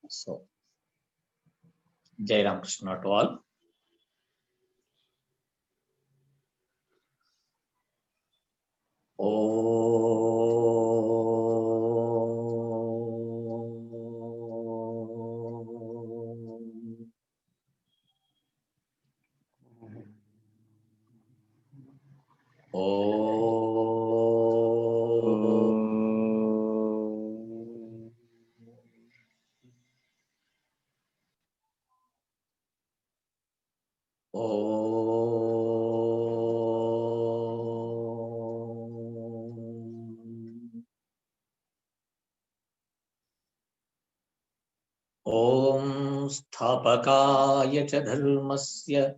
So, Jai Ram Krishna to all. Om Sthapakaya cha dharmasya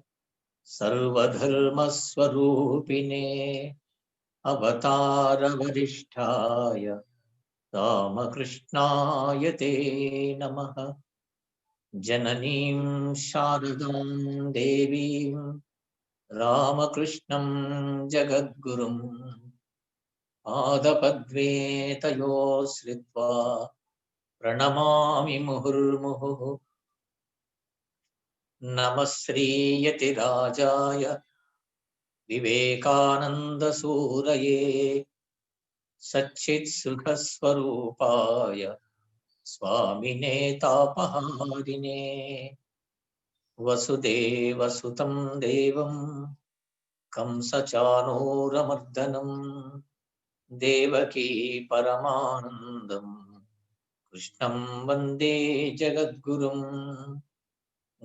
sarvadharmaswarupine avatara varishtaya Ramakrishnaya te namaha. Jananim Sharadam Devim Ramakrishnam Jagadgurum Adapadve tayo sritva Pranamami muhurmuhu. Namasri Yati Rajaya Vivekananda Suraye Satchit Sukhaswarupaya Swamine Tapaharine Vasudeva Sutam Devam Kamsachanuramardanam Devaki Paramanandam Krishnam Vande Jagadgurum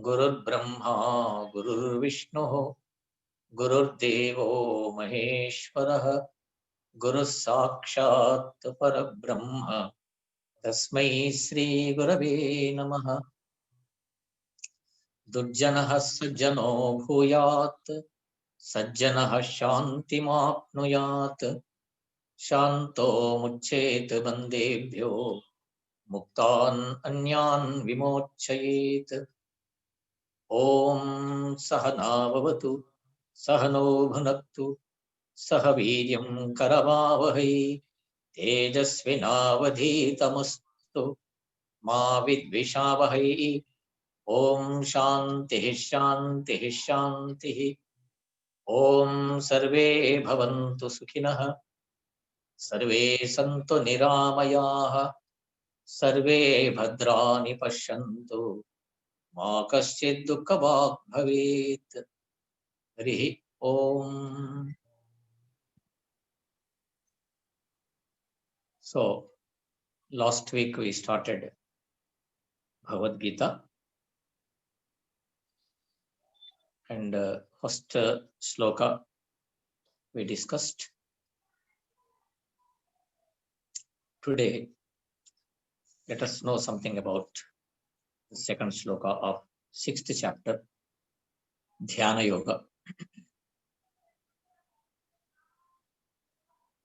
Gurur Brahma Gurur Vishnu Gurur Devo Maheshwaraha Guru Sakshat Parabrahma Tasmai Sri Gurave Namaha. Durjanaha Sajjano Bhuyat Sajjanaha Shantimapnuyat Shanto Mucchet Bandebhyo Muktan Anyan Vimochayet. Om Sahana Bhavatu Sahano Bhunaktu Sahaviryam Karavavahai Tejasvinavadhitamastu Ma Vidvishavahai. Om Shanti Shanti Shanti. Om Sarve Bhavantu Sukhinah Sarve Santu Niramayah Sarve Bhadrani Pashyantu Ma Kaschid Dukkhavag Bhavet. Harihi Om. So, last week we started Bhagavad Gita, and first sloka we discussed. Today, let us know something about the second sloka of 6th chapter, Dhyana Yoga.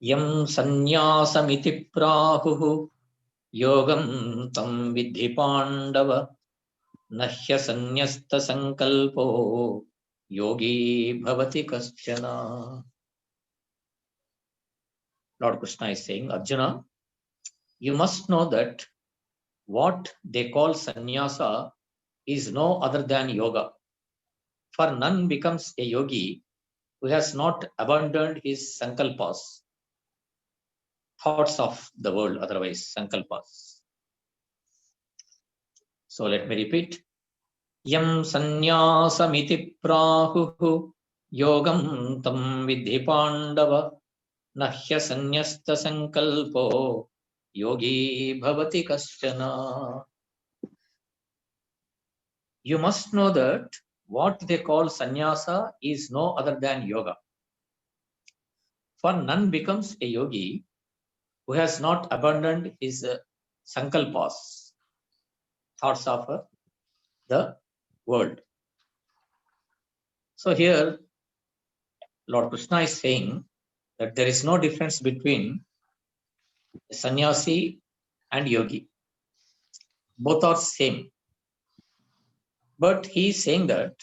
Yam sanyasamiti prahuhu yogam tam vidhi pandava nahya sanyasta sankalpo yogi bhavati kaschana. Lord Krishna is saying, Arjuna, you must know that what they call sannyasa is no other than yoga. For none becomes a yogi who has not abandoned his sankalpas, thoughts of the world, otherwise sankalpas. So let me repeat. Yam sanyasamiti prahuhu yogam tam vidhi pandava nahya sanyasta sankalpo yogi bhavati kaschana. You must know that what they call sannyasa is no other than yoga. For none becomes a yogi who has not abandoned his sankalpas, thoughts of the world. So here Lord Krishna is saying that there is no difference between sannyasi and yogi. Both are same. But he is saying that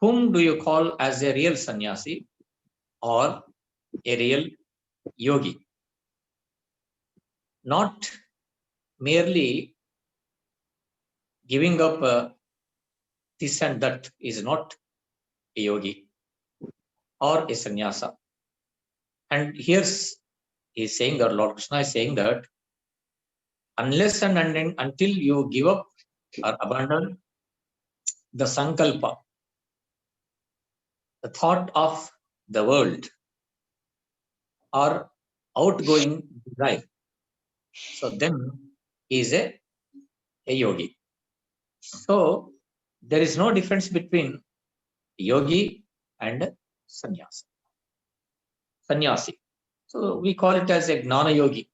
whom do you call as a real sannyasi or a real yogi? Not merely giving up this and that is not a yogi or a sannyasa. And here's he's saying that Lord Krishna is saying that unless and until you give up or abandon the sankalpa, the thought of the world or outgoing desire, so then he is a yogi. So there is no difference between yogi and sannyasi. Sannyasi. So we call it as a gnana yogi.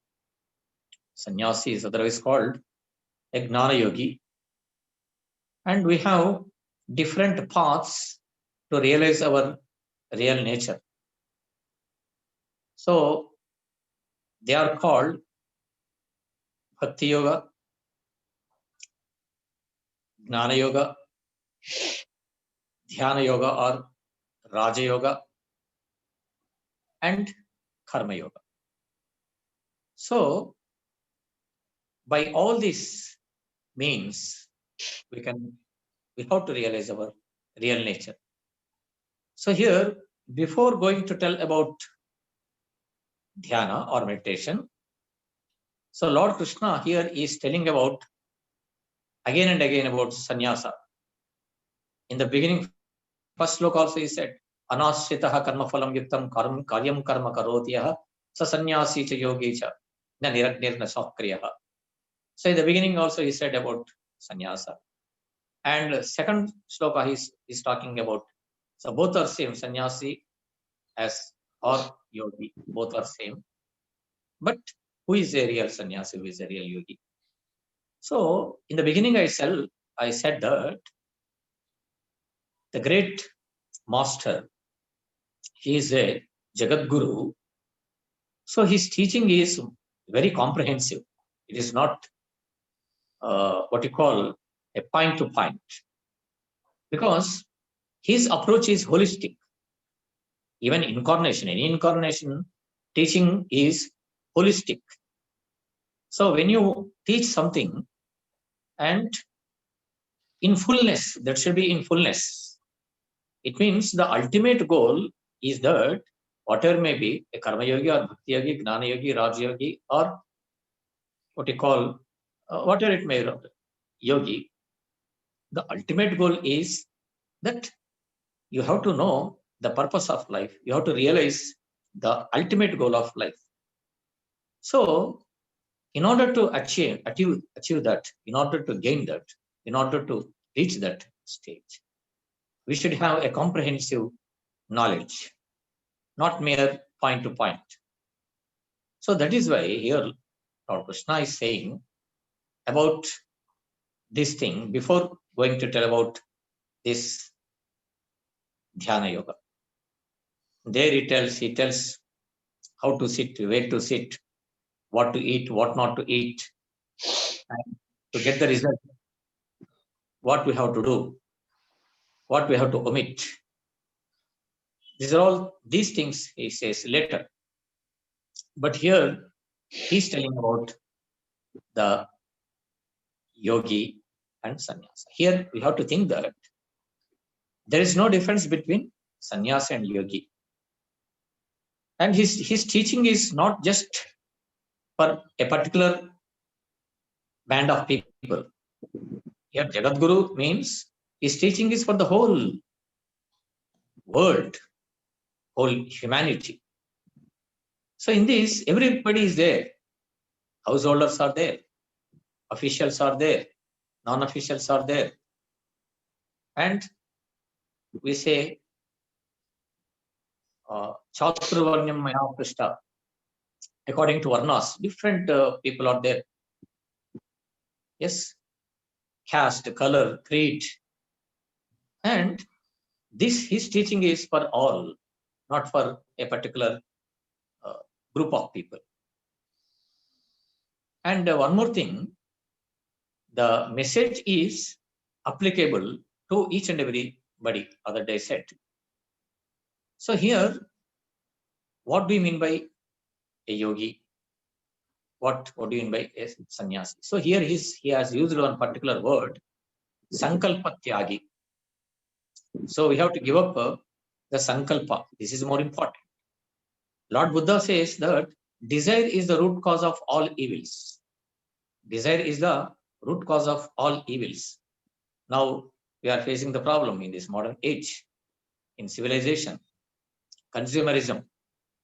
Sannyasi is otherwise called a gnana yogi. And we have different paths to realize our real nature. So they are called Bhakti Yoga, Gnana Yoga, Dhyana Yoga or Raja Yoga, and Karma Yoga. So by all these means, we have to realize our real nature. So here, before going to tell about dhyana or meditation, so Lord Krishna here is telling about again and again about sannyasa. In the beginning, first sloka also he said, Anashritaha karma phalam yuktam karyam karma karotiyah sa sannyasi cha yogi cha na niragnir na sakriyaha. So in the beginning also he said about sannyasa. And second sloka he's talking about, so both are same, sannyasi as or yogi, both are same. But who is a real sannyasi, who is a real yogi? So in the beginning I said that the great master, he is a Jagat Guru. So his teaching is very comprehensive. It is not what you call a point to point, because his approach is holistic. Even incarnation, any incarnation teaching is holistic. So when you teach something and in fullness, that should be in fullness. It means the ultimate goal is that whatever may be a karma yogi or bhakti yogi, gnana yogi, raj yogi, or what you call whatever it may be, yogi, the ultimate goal is that you have to know the purpose of life. You have to realize the ultimate goal of life. So in order to achieve that, in order to gain that, in order to reach that stage, we should have a comprehensive knowledge, not mere point to point. So that is why here Lord Krishna is saying about this thing before going to tell about this dhyana yoga. There he tells how to sit, where to sit, what to eat, what not to eat, and to get the result, what we have to do, what we have to omit. These things he says later. But here he's telling about the yogi and sannyasa. Here we have to think that there is no difference between sannyasa and yogi. And his teaching is not just for a particular band of people. Here Jagat Guru means his teaching is for the whole world, whole humanity. So in this, everybody is there. Householders are there. Officials are there. Non-officials are there. And we say, Chaturvarnyam Maya Prishta. According to Varnas, different people are there. Yes, caste, color, creed. And his teaching is for all. not for a particular group of people. And one more thing, the message is applicable to each and everybody, other day said. So here, what do you mean by a yogi? What do you mean by a sannyasi? So here he has used one particular word, sankalpa tyagi. So we have to give up the sankalpa. This is more important. Lord Buddha says that desire is the root cause of all evils. Desire is the root cause of all evils. Now we are facing the problem in this modern age, in civilization. Consumerism,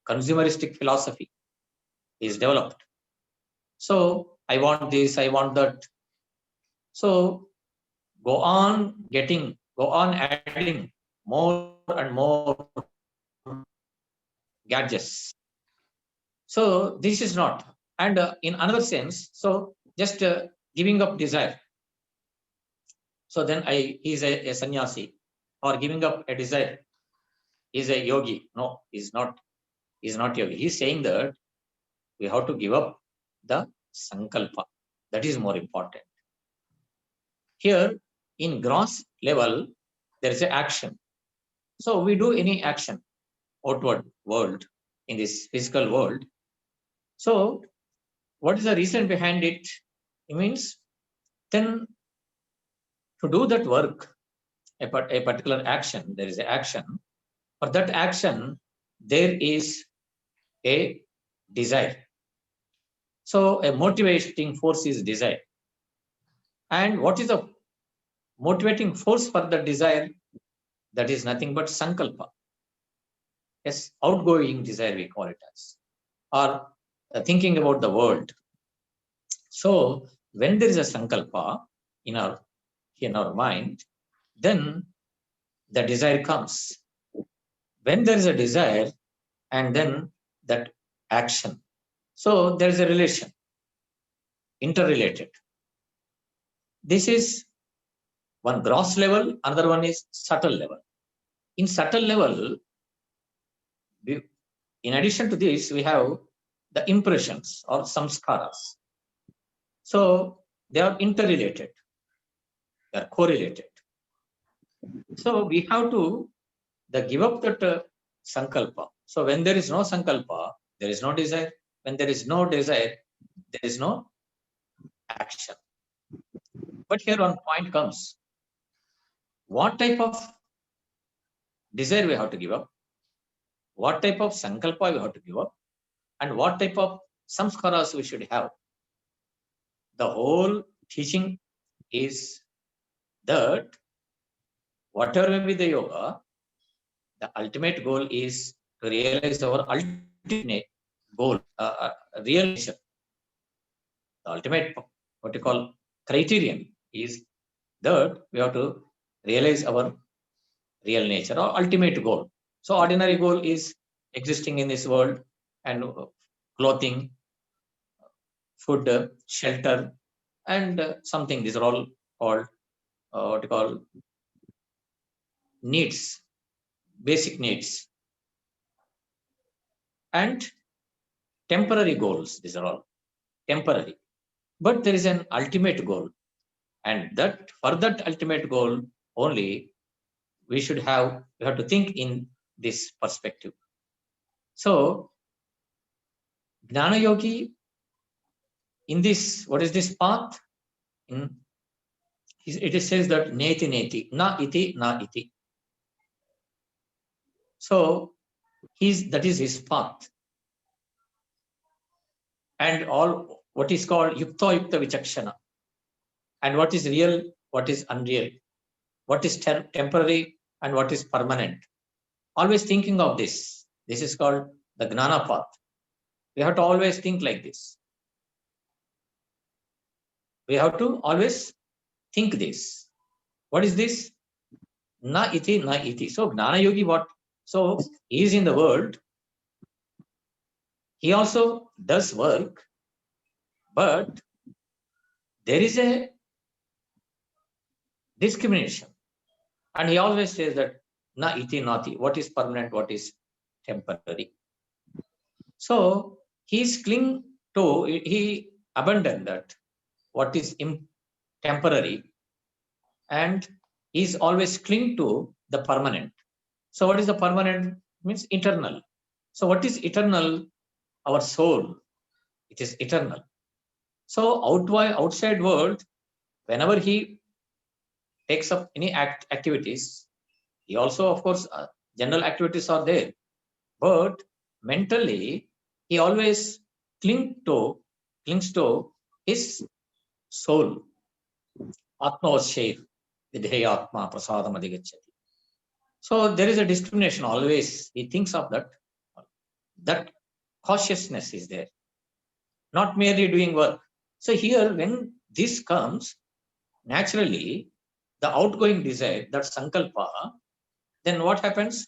consumeristic philosophy is developed. So I want this, I want that. So go on adding more and more gadgets. So this is not. And in another sense, so just giving up desire. So then he is a sannyasi, or giving up a desire is a yogi. No, he's not yogi. He's saying that we have to give up the sankalpa. That is more important. Here, in gross level, there is an action. So we do any action, outward world, in this physical world. So what is the reason behind it? It means then to do that work, a particular action, there is an action. For that action, there is a desire. So a motivating force is desire. And what is the motivating force for the desire? That is nothing but sankalpa. Yes, outgoing desire we call it as, or thinking about the world. So when there is a sankalpa in our mind, then the desire comes. When there is a desire, and then that action. So there is a relation, interrelated. This is one gross level, another one is subtle level. In subtle level, in addition to this, we have the impressions or samskaras. So they are interrelated, they are correlated. So we have to give up that sankalpa. So when there is no sankalpa, there is no desire. When there is no desire, there is no action. But here one point comes. What type of desire we have to give up? What type of sankalpa we have to give up? And what type of samskaras we should have? The whole teaching is that whatever may be the yoga, the ultimate goal is to realize our ultimate goal, real nature. The ultimate, what you call, criterion is that we have to realize our real nature or ultimate goal. So ordinary goal is existing in this world and clothing, food, shelter, and something. These are all called what you call needs, basic needs, and temporary goals. These are all temporary. But there is an ultimate goal, and that for that ultimate goal only we have to think in this perspective. So Gnana Yogi, in this, what is this path? It says that neti neti, na iti. So that is his path. And all what is called yukta vichakshana. And what is real, what is unreal, what is temporary and what is permanent. Always thinking of this. This is called the Gnana path. We have to always think like this. We have to always think this. What is this? Na iti. So Gnana Yogi, what? So he is in the world. He also does work, but there is a discrimination. And he always says that na iti nati. What is permanent? What is temporary. So he abandoned that what is temporary, and he's always cling to the permanent. So what is the permanent? Means eternal. So what is eternal? Our soul. It is eternal. So outside world, whenever he takes up any activities, he also, of course, general activities are there, but mentally he always clings to his soul. Atma was share vidhe atma prasadam adhigacchati. So there is a discrimination always. He thinks of that. That cautiousness is there, not merely doing work. So here, when this comes, naturally, the outgoing desire, that sankalpa, then what happens?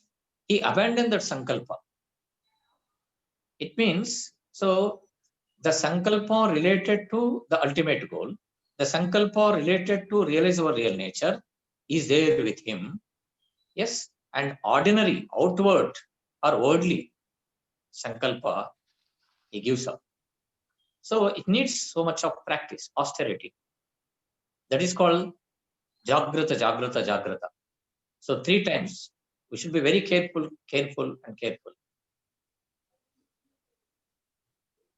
He abandoned that sankalpa. It means, so the sankalpa related to the ultimate goal, the sankalpa related to realize our real nature is there with him. Yes, and ordinary, outward or worldly sankalpa, he gives up. So it needs so much of practice, austerity. That is called jagrata, jagrata, jagrata. So 3 times we should be very careful, careful, and careful.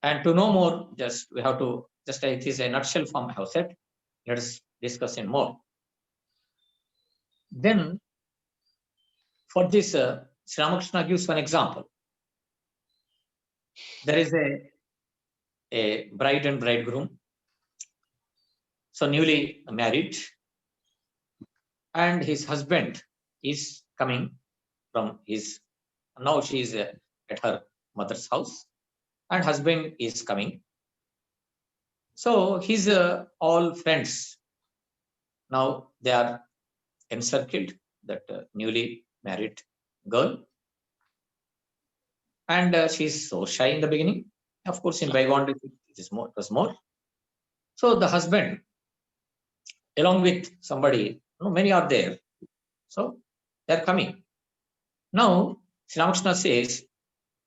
And to know more, just we have to, just it is a nutshell form I have said. Let us discuss in more. Then for this, Sri Ramakrishna gives one example. There is a bride and bridegroom, so newly married, and his husband is coming from his, now she is at her mother's house, and husband is coming. So his all friends, now they are encircled that newly married girl, and she's so shy in the beginning. Of course, in bygone days it was more. So the husband, along with somebody, many are there. So they're coming. Now, Sri Ramakrishna says,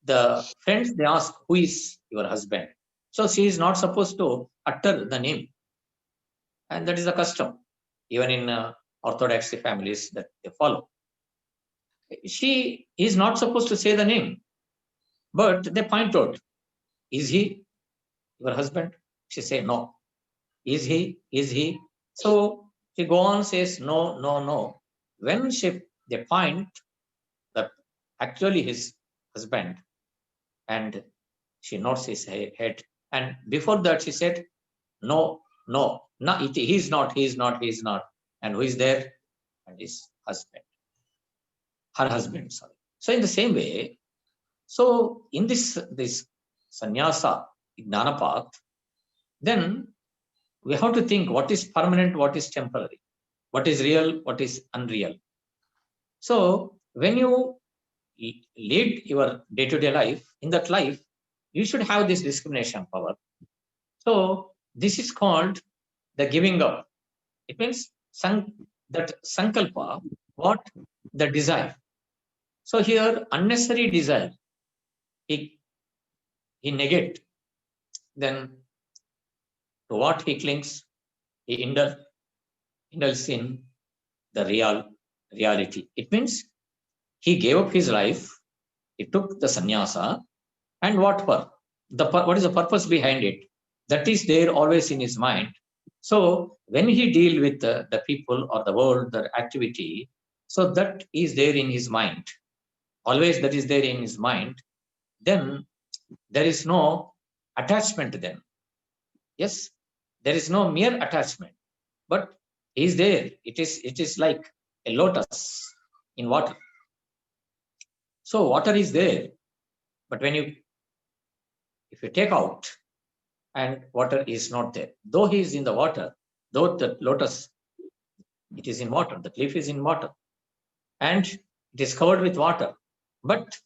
the friends, they ask, who is your husband? So she is not supposed to utter the name. And that is the custom, even in Orthodox families that they follow. She is not supposed to say the name, but they point out, is he your husband? She say, no. Is he? Is he? So she go on, says, no, no, no. When they point that actually his husband, and she nods his head. And before that, she said, no, no, no, he is not, he is not, he is not. And who is there? And his husband. Her husband, sorry. So in the same way, so in this sannyasa, jnana path, then we have to think what is permanent, what is temporary, what is real, what is unreal. So when you lead your day-to-day life, in that life, you should have this discrimination power. So this is called the giving up. It means that sankalpa, what? The desire. So here, unnecessary desire, he negate. Then to what he clings, he indulges in the reality. It means he gave up his life, he took the sannyasa, and what is the purpose behind it? That is there always in his mind. So when he deal with the people or the world, the activity, so that is there in his mind. Always that is there in his mind. Then there is no attachment then. Yes, there is no mere attachment, but he is there. It is like a lotus in water. So water is there, but if you take out, and water is not there, though he is in the water, though the lotus, it is in water, the leaf is in water, and it is covered with water, but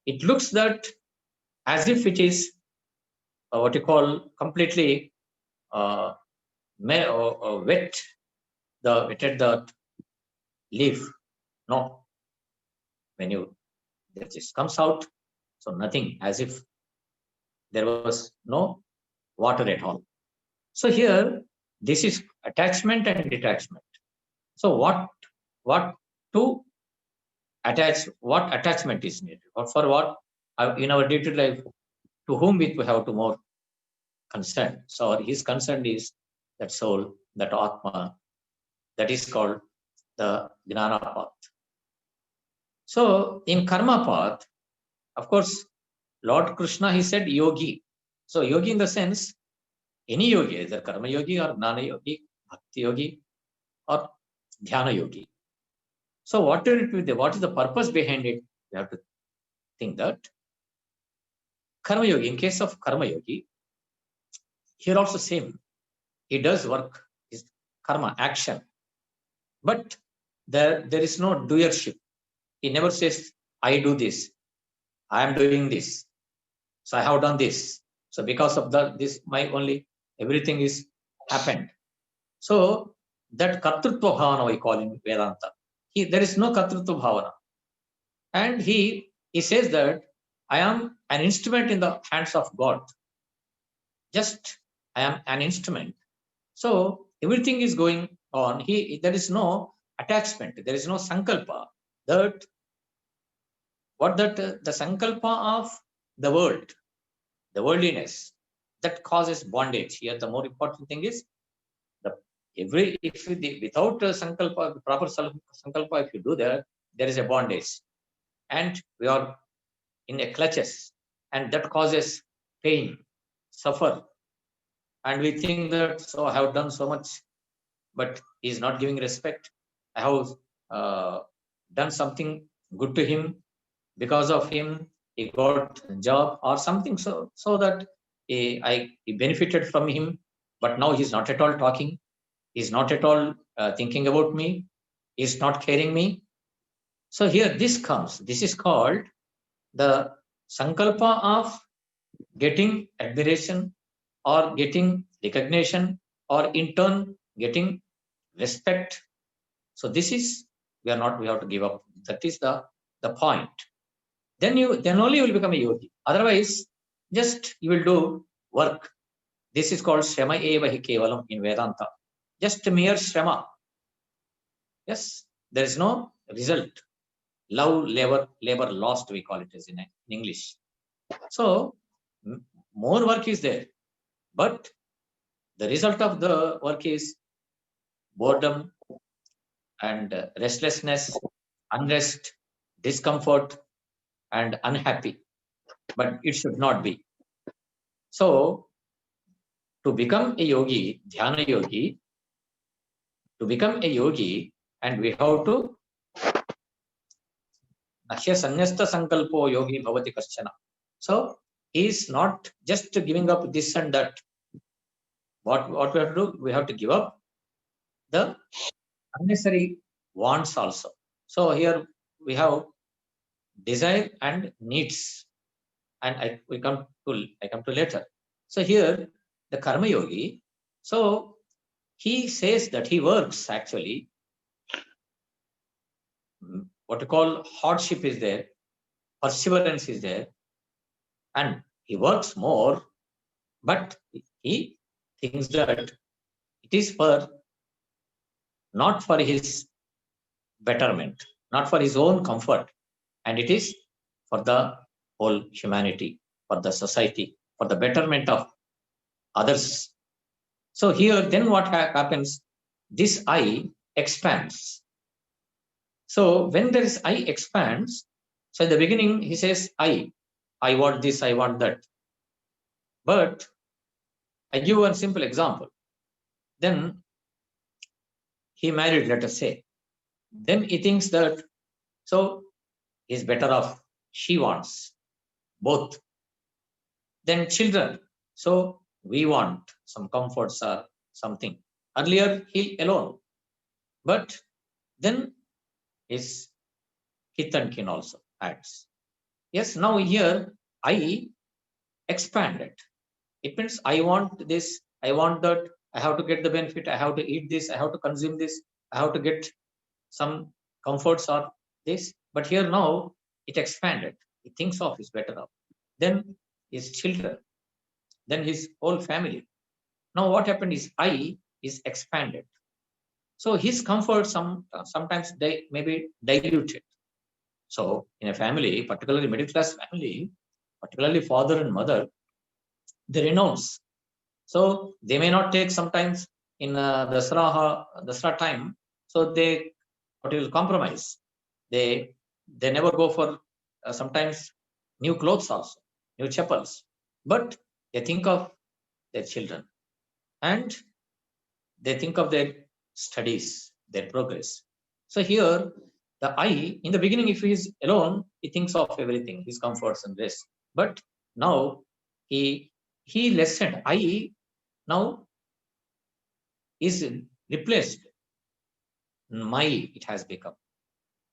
it looks that as if it is what you call completely wetted the leaf. No, when you that just comes out. So nothing, as if there was no water at all. So here, this is attachment and detachment. So what to attach? What attachment is needed? Or for what in our day-to-day life? To whom we have to more concern. So his concern is that soul, that Atma, that is called the Gnana path. So in karma path, of course, Lord Krishna, he said yogi. So yogi in the sense, any yogi, either karma yogi or gnana yogi, bhakti yogi or dhyana yogi. So what is the purpose behind it? You have to think that karma yogi, in case of karma yogi, here also same. He does work, is karma, action. But there is no doership. He never says, I do this, I am doing this, so I have done this. So because of this, my only everything is happened. So that kartrutva bhavana we call in Vedanta. There is no kartrutva bhavana. And he says that I am an instrument in the hands of God. Just I am an instrument. So everything is going on. There is no attachment. There is no sankalpa. The sankalpa of the world, the worldliness, that causes bondage. Here, the more important thing is without sankalpa, proper sankalpa, if you do that, there is a bondage, and we are in a clutches, and that causes pain, suffer, and we think that so I have done so much, but he is not giving respect. I have done something good to him. Because of him, he got a job or something, so that he benefited from him. But now he's not at all talking. He's not at all thinking about me. He's not caring me. So here this comes. This is called the sankalpa of getting admiration or getting recognition or in turn getting respect. So this is we have to give up. That is the point. Then only you will become a yogi. Otherwise, just you will do work. This is called shrama eva hi kevalam in Vedanta. Just mere shrama. Yes, there is no result. Love, labor lost, we call it as in English. So more work is there, but the result of the work is boredom and restlessness, unrest, discomfort, and unhappy. But it should not be. So to become a yogi, dhyana yogi, to become a yogi, and we have to Nahya sanyasta sankalpo yogi bhavati kaschana. So he is not just giving up this and that. What we have to do? We have to give up the unnecessary wants also. So here we have desire and needs, and I come to later. So here the karma yogi. So he says that he works actually. What you call hardship is there, perseverance is there, and he works more, but he thinks that it is not for his betterment, not for his own comfort, and it is for the whole humanity, for the society, for the betterment of others. So here, then what happens? This I expands. So when there is I expands, so in the beginning he says I want this, I want that. But I give one simple example. Then he married, let us say. Then he thinks that so he's better off. She wants both. Then children. So we want some comforts or something. Earlier he alone, but then his kith and kin also adds. Yes, now here I expanded. It means I want this, I want that, I have to get the benefit, I have to eat this, I have to consume this, I have to get some comforts or this. But here now it expanded. He thinks of his better off. Then his children, then his whole family. Now what happened is I is expanded. So his comfort sometimes they may be diluted. So in a family, particularly middle class family, particularly father and mother, they renounce. So they may not take sometimes in Dasra time. So they what will compromise. They never go for sometimes new clothes also, new chapels, but they think of their children and they think of their studies, their progress. So here, the I, in the beginning, if he is alone, he thinks of everything, his comforts and rest. But now he lessened. I now is replaced. My, it has become.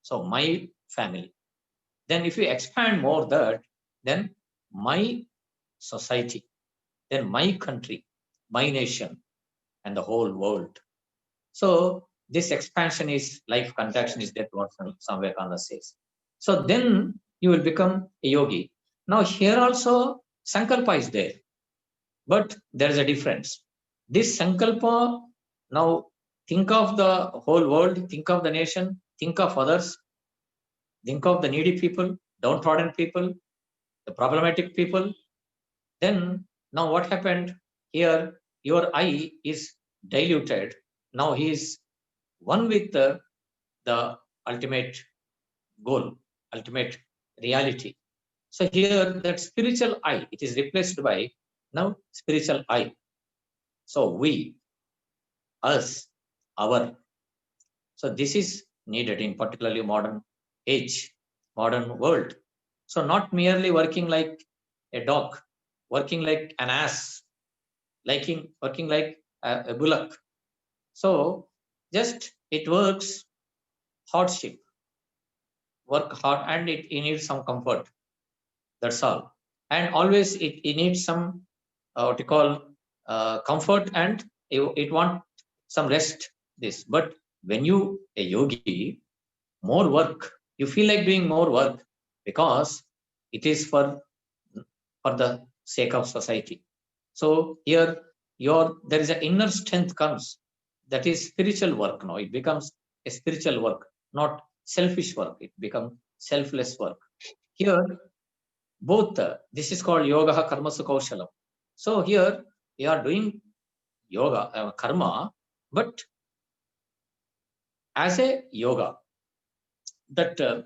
So my family. Then if you expand more that, then my society, then my country, my nation, and the whole world. So this expansion is life contraction is that what some Vivekananda says. So then you will become a yogi. Now here also sankalpa is there, but there is a difference. This sankalpa, now think of the whole world, think of the nation, think of others, think of the needy people, downtrodden people, the problematic people. Then now what happened here? Your I is diluted. Now he is one with the ultimate goal, ultimate reality. So here that spiritual I, it is replaced by now spiritual I. So we, us, our. So this is needed in particularly modern age, modern world. So not merely working like a dog, working like an ass, working like a bullock. So just it works hardship, work hard, and it needs some comfort. That's all. And always it needs some what you call comfort, and it want some rest. This, but when you a yogi, more work. You feel like doing more work because it is for the sake of society. So here there is an inner strength comes. That is spiritual work. Now it becomes a spiritual work, not selfish work. It becomes selfless work. Here both this is called yoga karmasu kaushalam. So here we are doing yoga karma, but as a yoga, that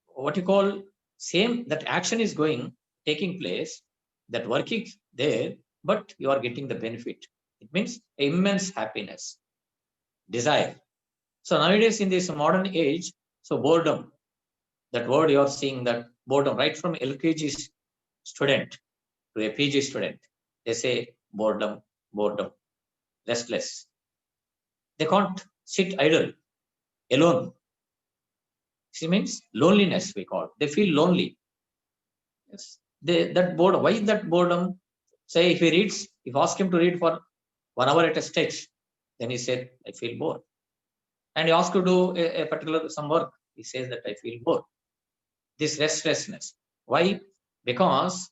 what you call same, that action is taking place, that work is there, but you are getting the benefit. It means immense happiness, desire. So nowadays in this modern age, so boredom, that word you are seeing, that boredom, right from LKG student to a PG student, they say boredom, restless. They can't sit idle, alone. It means loneliness, we call. They feel lonely. Yes. That boredom. Why that boredom? Say if he reads, if ask him to read for 1 hour at a stretch, then he said, I feel bored. And you ask to do a particular some work, he says that I feel bored. This restlessness. Why? Because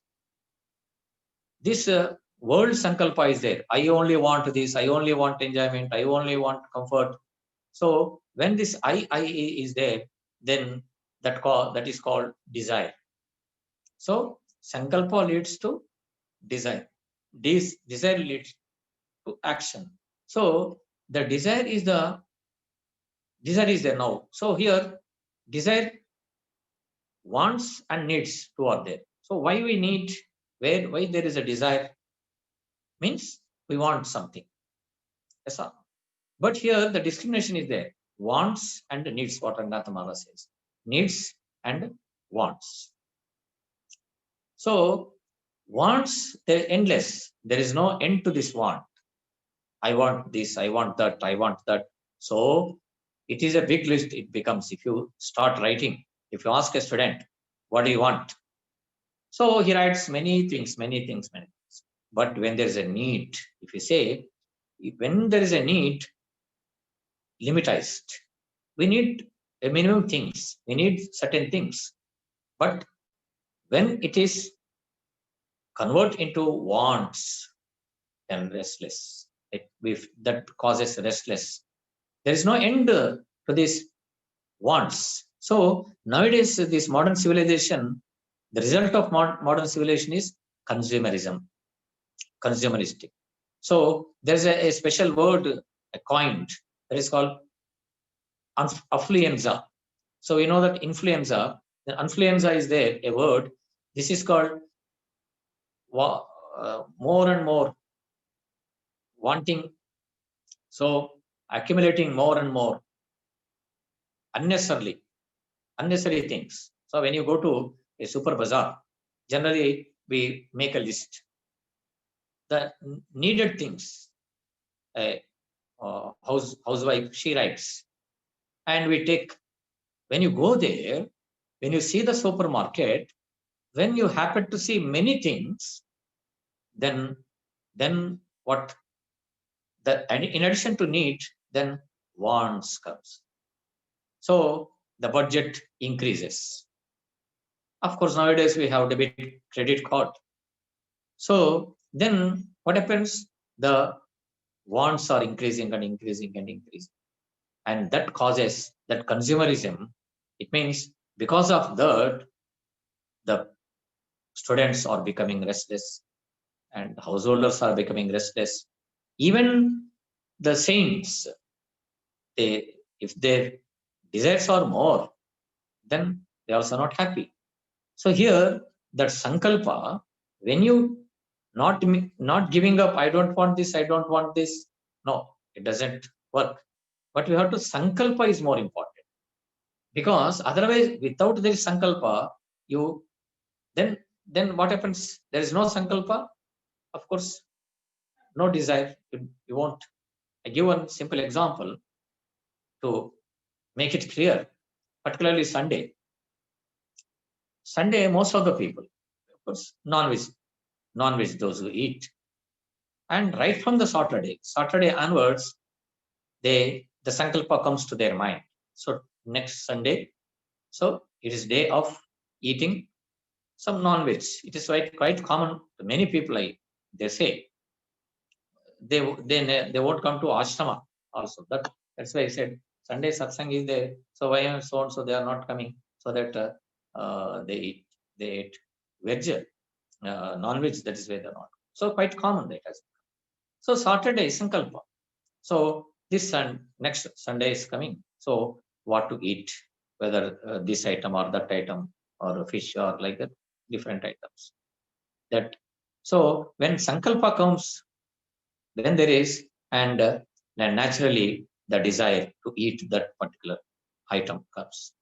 this world sankalpa is there. I only want this. I only want enjoyment. I only want comfort. So when this I is there, then that is called desire. So sankalpa leads to desire. This desire leads to action. So the desire is there now. So here desire, wants and needs two are there. So why we need, why there is a desire means we want something. Yes, sir. But here the discrimination is there. Wants and needs, what Rangathamala says. Needs and wants. So wants, they're endless. There is no end to this want. I want this, I want that, I want that. So it is a big list. It becomes, if you start writing, if you ask a student, what do you want? So he writes many things. But when there is a need, if you say, when there is a need, limitized, we need a minimum things. We need certain things. But when it is convert into wants, then restless. That causes restless. There is no end to these wants. So nowadays, this modern civilization, the result of modern civilization is consumerism, consumeristic. So there's a special word coined that is called affluenza. So we know that influenza, the influenza is there, a word. This is called more and more wanting, so accumulating more and more unnecessary things. So when you go to a super bazaar, generally we make a list, the needed things. A housewife, she writes, and we take. When you go there, when you see the supermarket, when you happen to see many things, then what? In addition to need, then wants comes. So the budget increases. Of course, nowadays we have debit credit card. So then what happens? The wants are increasing and increasing and increasing. And that causes that consumerism. It means because of that, the students are becoming restless and householders are becoming restless. Even the saints, if their desires are more, then they are also not happy. So here, that sankalpa, when you not giving up, I don't want this, I don't want this. No, it doesn't work. But we have to sankalpa is more important, because otherwise, without this sankalpa, you then what happens? There is no sankalpa. Of course, no desire. You won't. I give one simple example to make it clear. Particularly Sunday. Sunday, most of the people, of course, non-veg, those who eat. And right from the Saturday onwards, the sankalpa comes to their mind. So next Sunday, so it is day of eating some non-veg. It is quite common to many people. They say they won't come to ashrama also. That's why I said Sunday satsang is there. So why am so and so they are not coming? So that they eat veg, non-veg. That is why they're not. So quite common that has. So Saturday is sankalpa. So this next Sunday is coming. So what to eat? Whether this item or that item or fish or like that, different items. That so when sankalpa comes, then there is and naturally the desire to eat that particular item comes,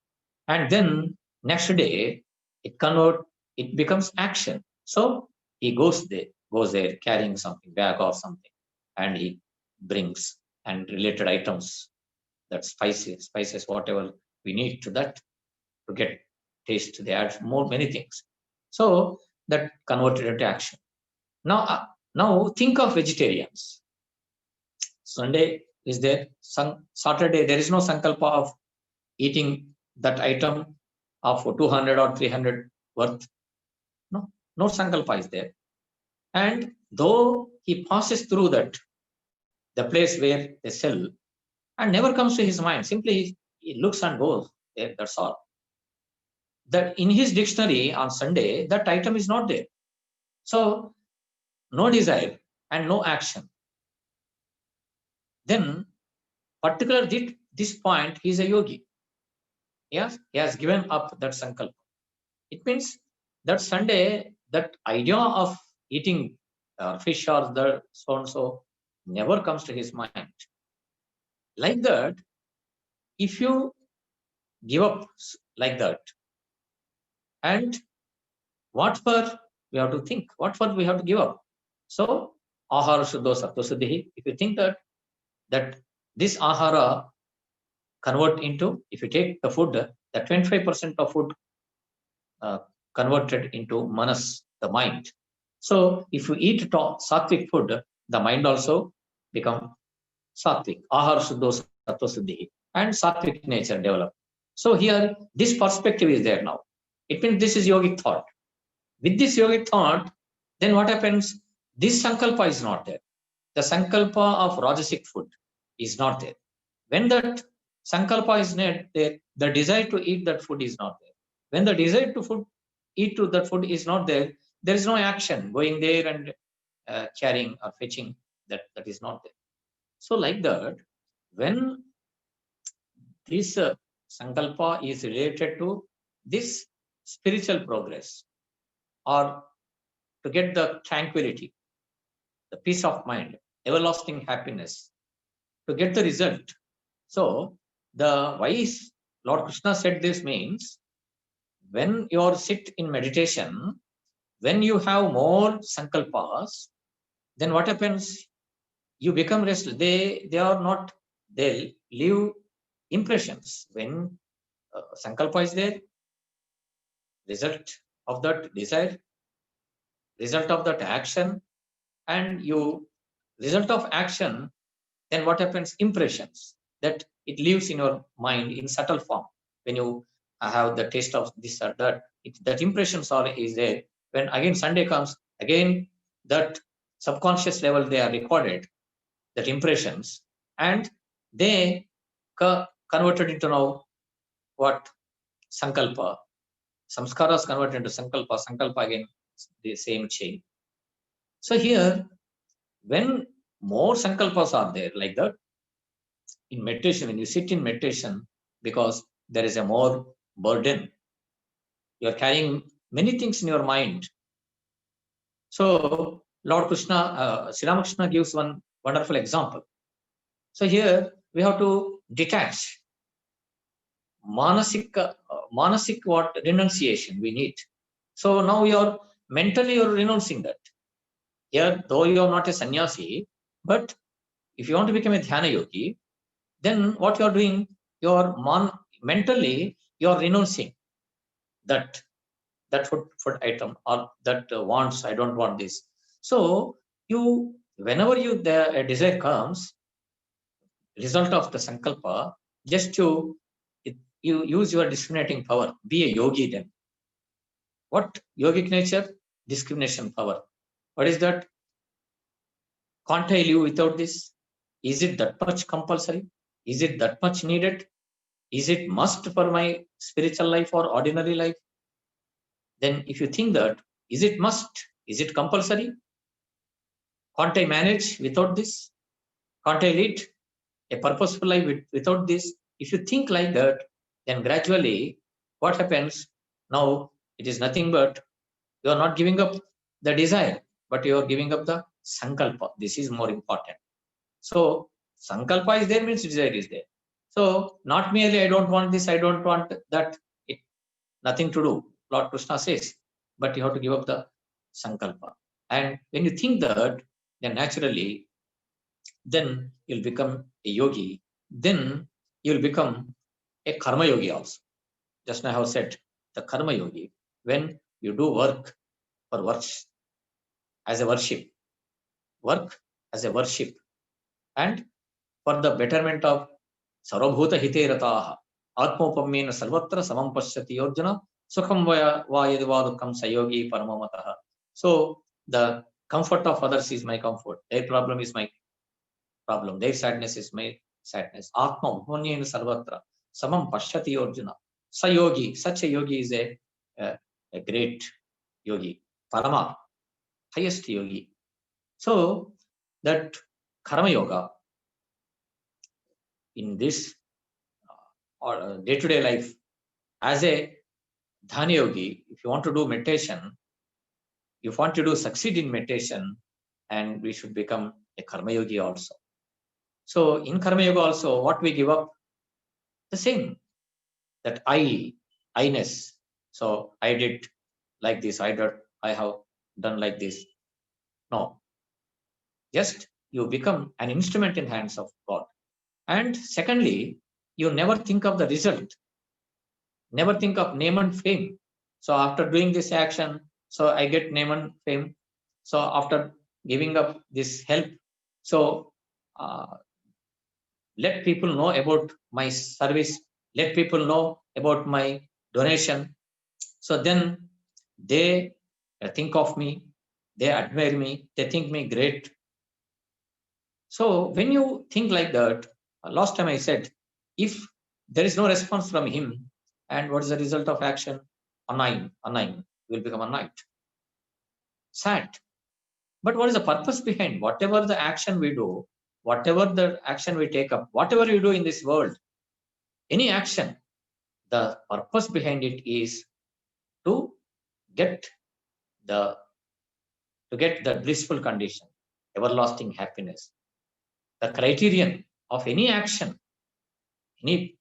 and then next day it becomes action. So he goes there carrying something, bag or something, and he brings and related items, that spices, whatever we need to that to get taste. They add many things. So that converted into action. Now think of vegetarians. Sunday is there. Saturday there is no sankalpa of eating that item of 200 or 300 worth. No sankalpa is there. And though he passes through the place where they sell, and never comes to his mind, simply he looks and goes there. That's all. That in his dictionary on Sunday, that item is not there. So no desire and no action. Then particular this point, he is a yogi. Yes, he has given up that sankalpa. It means that Sunday, that idea of eating fish or the so and so never comes to his mind. Like that, if you give up like that, and what for we have to think, what for we have to give up. So ahara shuddho sattva suddhi. If you think that this ahara convert into, if you take the food, the 25% of food converted into manas, the mind. So if you eat sattvic food, the mind also become sattvic. Ahara shuddho sattva suddhi, and sattvic nature develop. So here this perspective is there now. It means this is yogic thought. With this yogic thought, then what happens? This sankalpa is not there. The sankalpa of rajasic food is not there. When that sankalpa is not there, the desire to eat that food is not there. When the desire to eat to that food is not there, there is no action going there and carrying or fetching. That is not there. So like that, when this sankalpa is related to this spiritual progress, or to get the tranquility, the peace of mind, everlasting happiness, to get the result. So the wise Lord Krishna said this means, when you sit in meditation, when you have more sankalpas, then what happens? You become restless. They are not, they leave impressions. When sankalpa is there, result of that desire, result of that action, and you result of action, then what happens? Impressions that it lives in your mind in subtle form. When you have the taste of this or that, that impressions are is there. When again Sunday comes, again that subconscious level they are recorded, that impressions, and they converted into now what? Sankalpa. Samskaras converted into sankalpa. Sankalpa again the same chain. So here, when more sankalpas are there like that, in meditation, when you sit in meditation, because there is a more burden, you are carrying many things in your mind. So Lord Krishna, Sri Ramakrishna gives one wonderful example. So here we have to detach. Manasik what? Renunciation we need. So now you're mentally you're renouncing that. Here, though you are not a sannyasi, but if you want to become a dhyana yogi, then what you are doing, you are mentally you are renouncing that food item, or that wants, I don't want this. So you, whenever you a desire comes, result of the sankalpa, just you use your discriminating power. Be a yogi then. What yogic nature? Discrimination power. What is that? Can't I live without this? Is it that much compulsory? Is it that much needed? Is it must for my spiritual life or ordinary life? Then if you think that, is it must? Is it compulsory? Can't I manage without this? Can't I lead a purposeful life without this? If you think like that, then gradually what happens? Now it is nothing but you are not giving up the desire, but you are giving up the sankalpa. This is more important. So sankalpa is there means desire is there. So not merely I don't want this, I don't want that, it nothing to do, Lord Krishna says, but you have to give up the sankalpa. And when you think that, then naturally, then you'll become a yogi. Then you'll become a karma yogi also. Just now I have said the karma yogi, when you do work for works as a worship, work as a worship, and for the betterment of sarvabhuta hite rataha, atmopamena sarvatra samam pashyati yorjuna, sukham va yadivadukam sayogi paramamataha. So the comfort of others is my comfort. Their problem is my problem. Their sadness is my sadness. Atma upamena sarvatra samam pashyati yorjuna. Sayogi, such a yogi is a great yogi. Parama, highest yogi. So that karma yoga in this or day-to-day life, as a dhyana yogi, if you want to do meditation, if you want to do succeed in meditation, and we should become a karma yogi also. So in karma yoga also, what we give up, the same, that I-ness. So I did like this, I have done like this. No, just you become an instrument in hands of God. And secondly, you never think of the result, never think of name and fame. So after doing this action, so I get name and fame. So after giving up this help, so let people know about my service, let people know about my donation. So then they think of me, they admire me, they think me great. So when you think like that, last time I said, if there is no response from him, and what is the result of action? Annoying, will become annoyed, sad. But what is the purpose behind whatever the action we do, whatever the action we take up, whatever you do in this world, any action, the purpose behind it is to get the blissful condition, everlasting happiness. The criterion of any action, any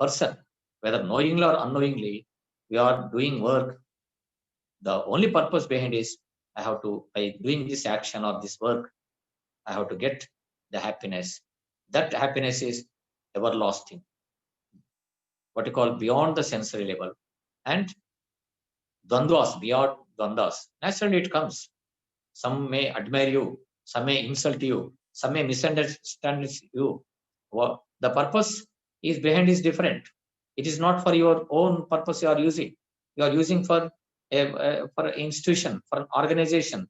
person, whether knowingly or unknowingly, we are doing work. The only purpose behind is I have to, by doing this action or this work, I have to get the happiness. That happiness is everlasting, what you call beyond the sensory level. And dvandvas, beyond dvandvas, naturally it comes. Some may admire you, some may insult you, some may misunderstand you. The purpose is behind is different. It is not for your own purpose you are using. You are using for for an institution, for an organization.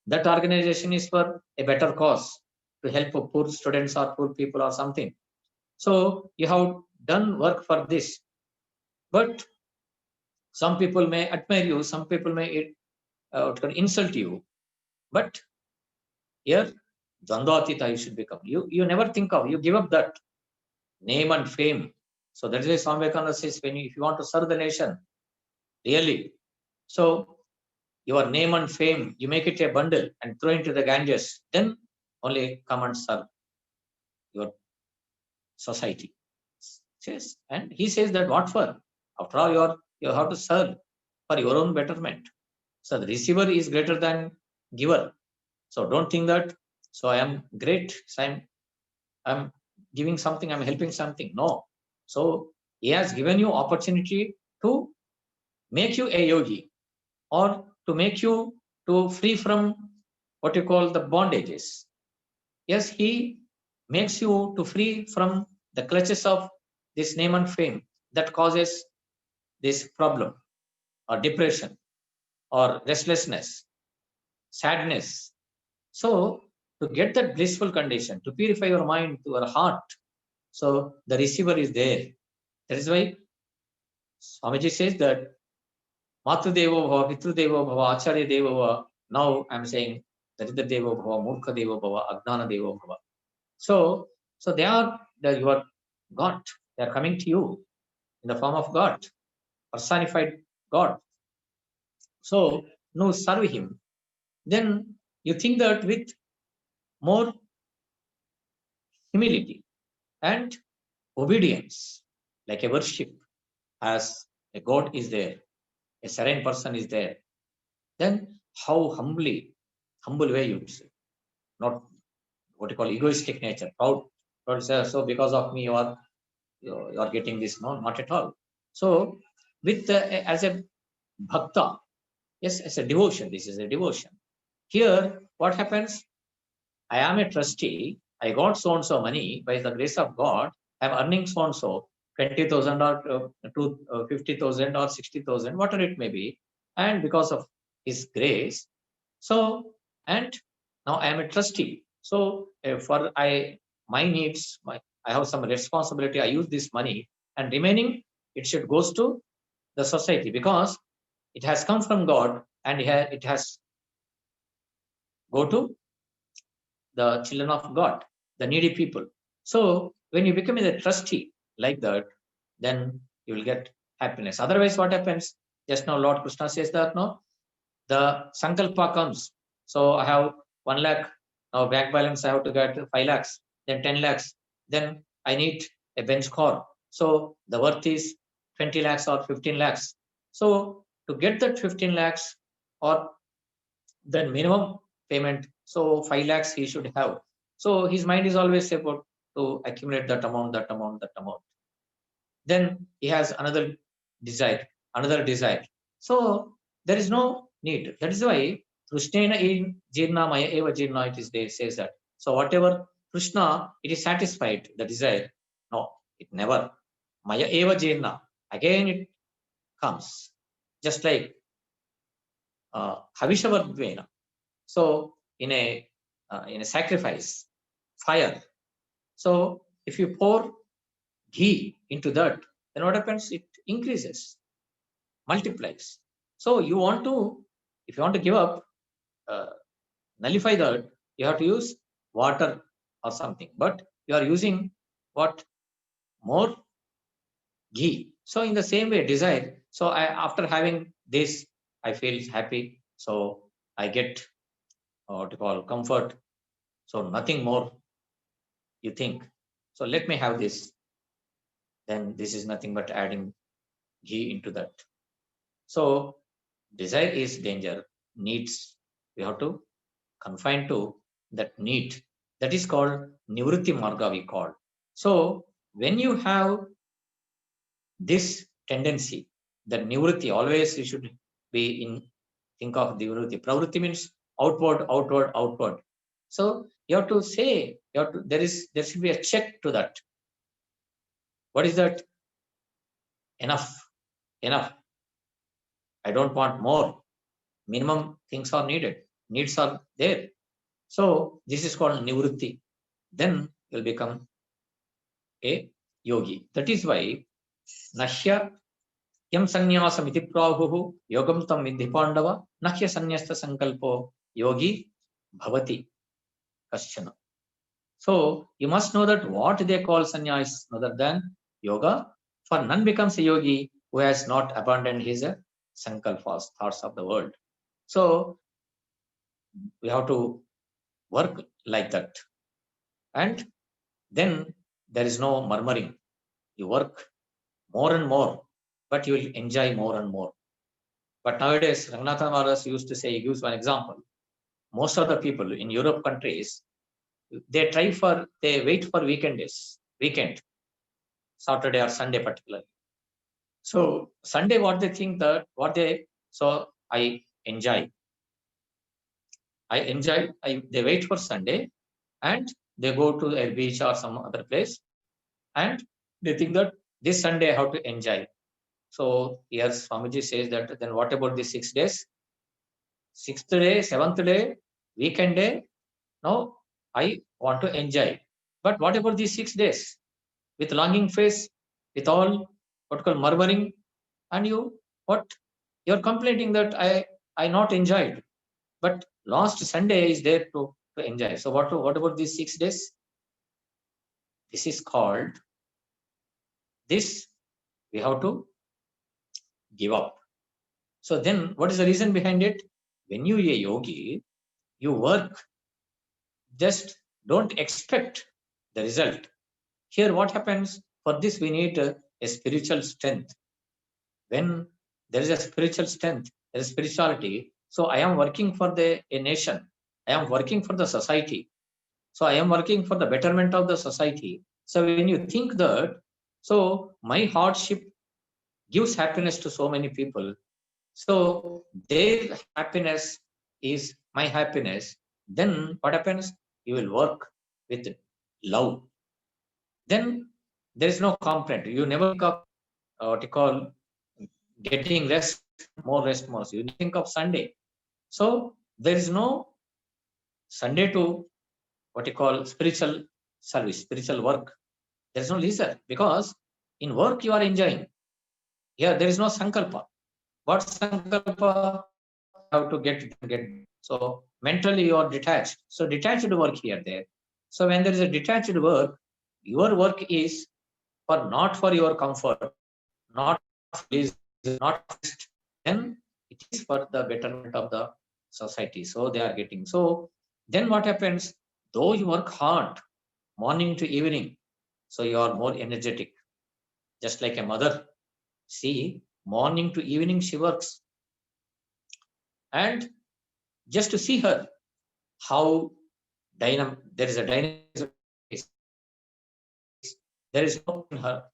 That organization is for a better cause, to help poor students or poor people or something. So you have done work for this. But some people may admire you, some people may insult you. But here, Dvandvatita you should become. You never think of, you give up that name and fame. So that is why Swami Vivekananda says, if you want to serve the nation, really, so your name and fame, you make it a bundle and throw into the Ganges, then only come and serve your society. Yes. And he says that what for? After all, you have to serve for your own betterment. So the receiver is greater than giver. So don't think that, so I am great, so I'm giving something, I'm helping something. No. So he has given you opportunity to make you a yogi, or to make you to free from what you call the bondages. Yes, he makes you to free from the clutches of this name and fame that causes this problem, or depression, or restlessness, sadness. So to get that blissful condition, to purify your mind, to your heart, so the receiver is there. That is why Swamiji says that Matu Devo Bhava, Pitru Devo Bhava, Acharya Devo Bhava. Now I'm saying Daritra Devo Bhava, Murkha Devo Bhava, Ajnana Devo Bhava. So they are your God. They are coming to you in the form of God, personified God. So no, serve him. Then you think that with more humility and obedience, like a worship, as a God is there, a serene person is there, then how humble way you would say, not what you call egoistic nature, proud. So because of me you are getting this. No, not at all. So with as a bhakta, yes, as a devotion, this is a devotion. Here, what happens? I am a trustee. I got so and so money by the grace of God. I'm earning so and so 20,000 or 50,000 or 60,000, whatever it may be, and because of His grace. So, and now I am a trustee. So for my needs, I have some responsibility. I use this money, and remaining it should goes to the society, because it has come from God, and it has go to the children of God, the needy people. So when you become a trustee like that, then you will get happiness. Otherwise, what happens? Just now, Lord Krishna says that no, the sankalpa comes. So I have 1 lakh. Now bank balance I have to get 5 lakhs, then 10 lakhs. Then I need a bench car. So the worth is 20 lakhs or 15 lakhs. So to get that 15 lakhs, or then minimum payment, so 5 lakhs he should have. So his mind is always about to accumulate that amount, that amount, that amount. Then he has another desire. So there is no need. That is why Krishnena in Jirna Maya Eva Jirna, it is there, says that. So whatever Krishna, it is satisfied, the desire. No, it never. Maya Eva Jirna. Again it comes. just like Havishavardhena. So in a sacrifice, fire. So if you pour ghee into that, then what happens? It increases, multiplies. So you want to, if you want to give up, nullify that, you have to use water or something. But you are using what? More ghee. So in the same way, desire. So after having this, I feel happy. So I get what you call comfort. So nothing more you think. So let me have this. Then this is nothing but adding ghee into that. So desire is danger. Needs, we have to confine to that need. That is called nivritti marga, we call. So when you have this tendency, that nivritti, always you should be in, think of nivritti. Pravritti means outward, outward, outward. So you have to say, there should be a check to that. What is that? Enough, enough. I don't want more. Minimum things are needed. Needs are there. So this is called nivritti. Then you'll become a yogi. That is why Nahya yam sannyasam prahuhu yogam tam vidhi pandava nahya sannyasta sankalpo yogi bhavati kaschana. So you must know that what they call sannyas other than yoga. For none becomes a yogi who has not abandoned his sankalpas, thoughts of the world. So we have to work like that. And then there is no murmuring. You work more and more, but you will enjoy more and more. But nowadays, Ranganathan Maharaj used to say, he gives one example. Most of the people in Europe countries, they wait for weekend, Saturday or Sunday particularly. So Sunday, what they think that, so I enjoy. They wait for Sunday and they go to a beach or some other place and they think that this Sunday I have to enjoy. So here Swamiji says that then what about the 6 days? 6th day, 7th day, weekend day? Now I want to enjoy. But what about these 6 days? With longing face, with all what called murmuring, and you're complaining that I not enjoyed. But last Sunday is there to enjoy. So what about these 6 days? This is called, this we have to give up. So then what is the reason behind it? When you a yogi, you work, just don't expect the result. Here what happens? For this we need a spiritual strength. When there is a spiritual strength, there is spirituality. So I am working for a nation. I am working for the society. So I am working for the betterment of the society. So when you think that, so my hardship gives happiness to so many people. So their happiness is my happiness. Then what happens? You will work with love. Then there is no complaint. You never think of what you call getting rest, more rest, more. You think of Sunday. So there is no Sunday to what you call spiritual service, spiritual work. There is no leisure because in work you are enjoying. Here there is no sankalpa. What sankalpa? Have to get. So mentally you are detached. So detached work here there. So when there is a detached work, your work is for not for your comfort, not please, not rest. Then it is for the betterment of the society. So they are getting. So then what happens? Though you work hard, morning to evening, so you are more energetic, just like a mother. See, morning to evening she works, and just to see her, how there is a dynamism. There is no in her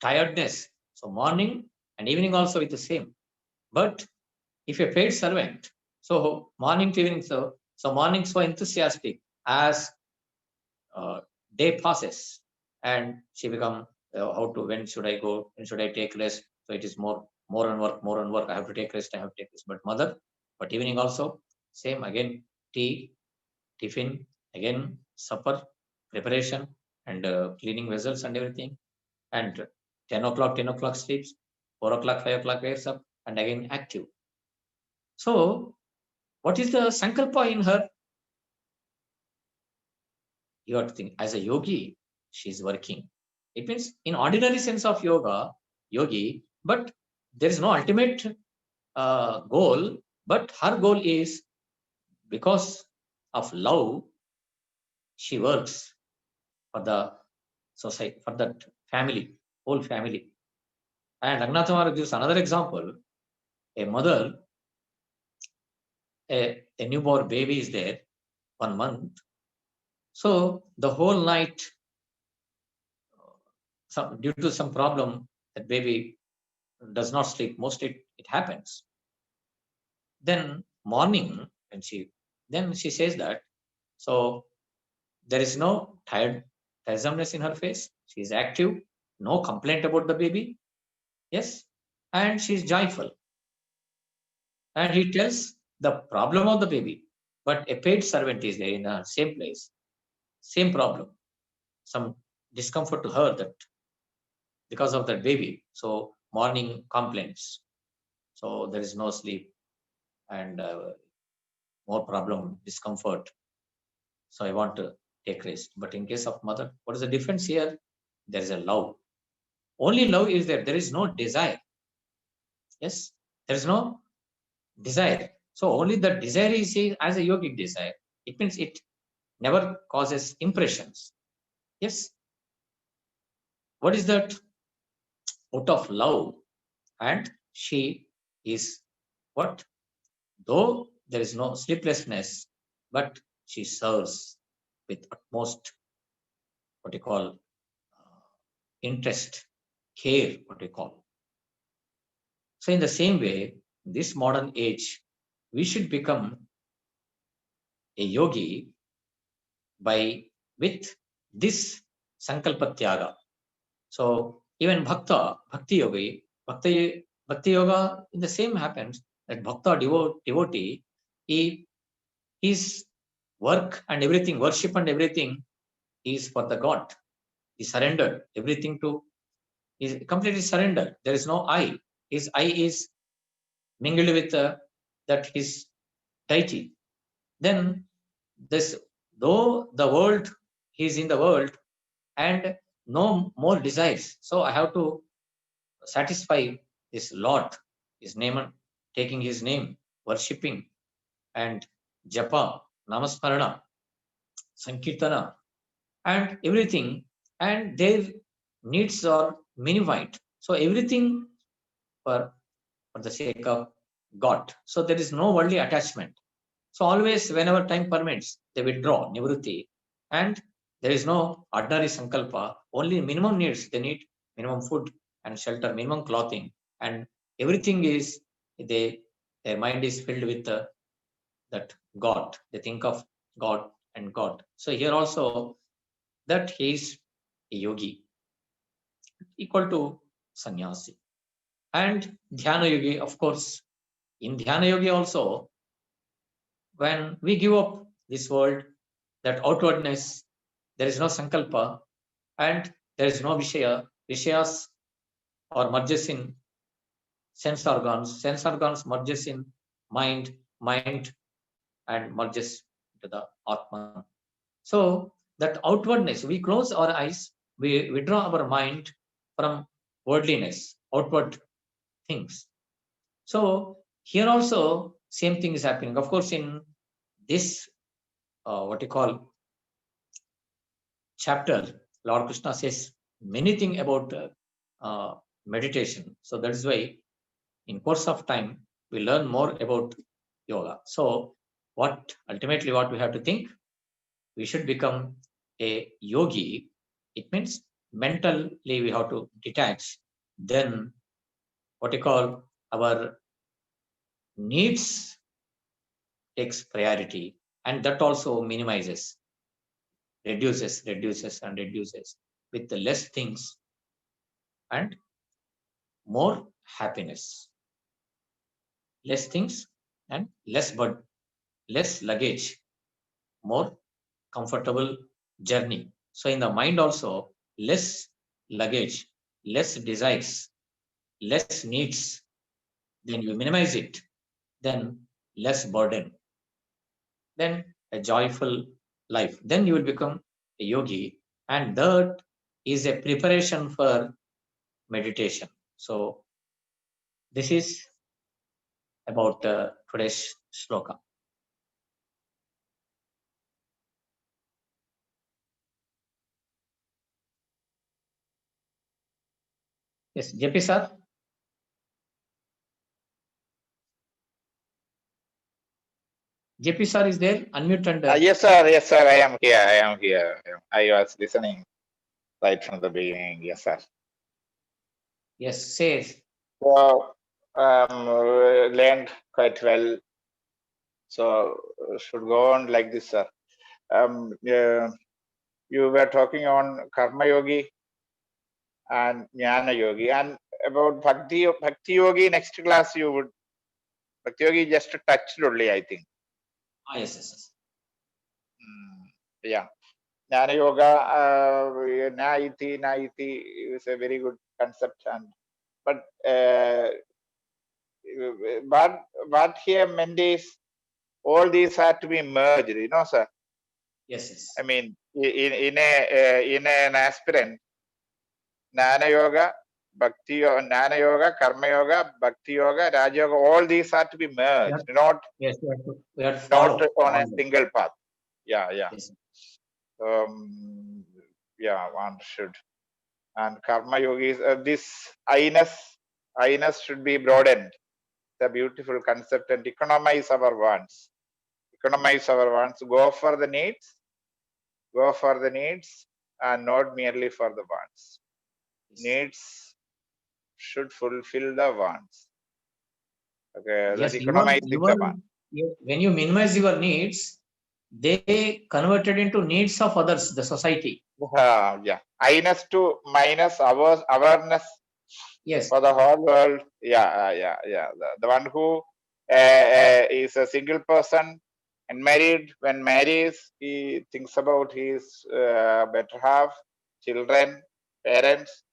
tiredness. So morning and evening also with the same. But if a paid servant, so morning to evening, so morning so enthusiastic as day passes, and she become when should I go, when should I take rest? So it is more more and work, more and work. I have to take rest, I have to take this. But mother, but evening also, same again, tea, tiffin, again, supper, preparation, and cleaning vessels and everything. And 10 o'clock sleeps, 4 o'clock, 5 o'clock wakes up, and again active. So, what is the sankalpa in her? You have to think, as a yogi, she's working. It means in ordinary sense of yoga, yogi, but there is no ultimate goal, but her goal is because of love, she works for the society, for that family, whole family. And Raghunatha Maharaj gives another example. A mother, a newborn baby is there, 1 month. So the whole night, due to some problem, that baby does not sleep. Mostly it happens. Then morning, when she says that, so there is no tiredness in her face. She is active, no complaint about the baby. Yes, and she is joyful. And he tells the problem of the baby, but a paid servant is there in the same place, same problem, some discomfort to her that because of that baby. So morning complaints. So there is no sleep and more problem, discomfort. So I want to take rest. But in case of mother, what is the difference here? There is a love. Only love is there. There is no desire. Yes, there is no desire. So only the desire is seen as a yogic desire. It means it never causes impressions. Yes. What is that? Out of love. And she is what? Though there is no sleeplessness, but she serves with utmost, what you call, interest, care, what we call. So in the same way, this modern age, we should become a yogi by with this sankalpa tyaga. So even bhakti yogi, bhakti yoga, in the same happens that bhakta devotee, his work and everything, worship and everything is for the God. He surrendered everything to, is completely surrendered. There is no I. His I is mingled with that his deity. Then this, though the world, he is in the world and no more desires. So I have to satisfy this Lord, his name, taking his name, worshipping and japa, namasmarana, sankirtana, and everything, and their needs are minimied. So everything for the sake of God. So there is no worldly attachment. So always, whenever time permits, they withdraw, nivrutti, and there is no ordinary sankalpa. Only minimum needs. They need minimum food and shelter, minimum clothing, and everything is their mind is filled with that God. They think of God and God. So here also that he is a yogi, equal to sannyasi. And dhyana yogi, of course, in dhyana yogi also, when we give up this world, that outwardness, there is no sankalpa, and there is no vishayas or merges in sense organs merges in mind and merges to the Atman. So that outwardness, we close our eyes, we withdraw our mind from worldliness, outward things. So here also same thing is happening. Of course, in this what you call chapter, Lord Krishna says many things about meditation. So that is why in course of time we learn more about yoga. So what ultimately what we have to think, we should become a yogi. It means mentally we have to detach. Then what you call our needs takes priority, and that also minimizes, reduces with the less things and more happiness. Less things and less burden, less luggage, more comfortable journey. So in the mind also, less luggage, less desires, less needs. Then you minimize it, then less burden, then a joyful life. Then you will become a yogi, and that is a preparation for meditation. So this is about today's shloka. Yes, JP sir. JP sir is there? Unmute and Yes, sir. Yes, sir. I am here. I am here. I was listening right from the beginning. Yes, sir. yes, say. So, learned quite well. So, should go on like this, sir. You were talking on Karma Yogi and Jnana Yogi, and about Bhakti Yogi. Next class, you would Bhakti Yogi just touched only, I think. Yes, yes. Yeah. Jnana Yoga, Naiti is a very good concept, and but what here meant is all these had to be merged, sir. Yes, yes. I mean, in an aspirant, Jnana Yoga, Bhakti Yoga, Jnana Yoga, Karma Yoga, Bhakti Yoga, Raja Yoga, all these are to be merged, not yes, we have to follow on a single path. Yeah. Yes. Yeah, one should. And Karma Yogis, this I-ness should be broadened. The beautiful concept, and economize our wants. Economize our wants. Go for the needs, and not merely for the wants. Yes. Needs should fulfill the wants. Okay, Yes, that economizing the wants. when you minimize your needs, they converted into needs of others, the society. Yeah. I-ness to minus awareness. Yes. For the whole world. Yeah. The one who is a single person and married, when marries, he thinks about his better half, children, parents,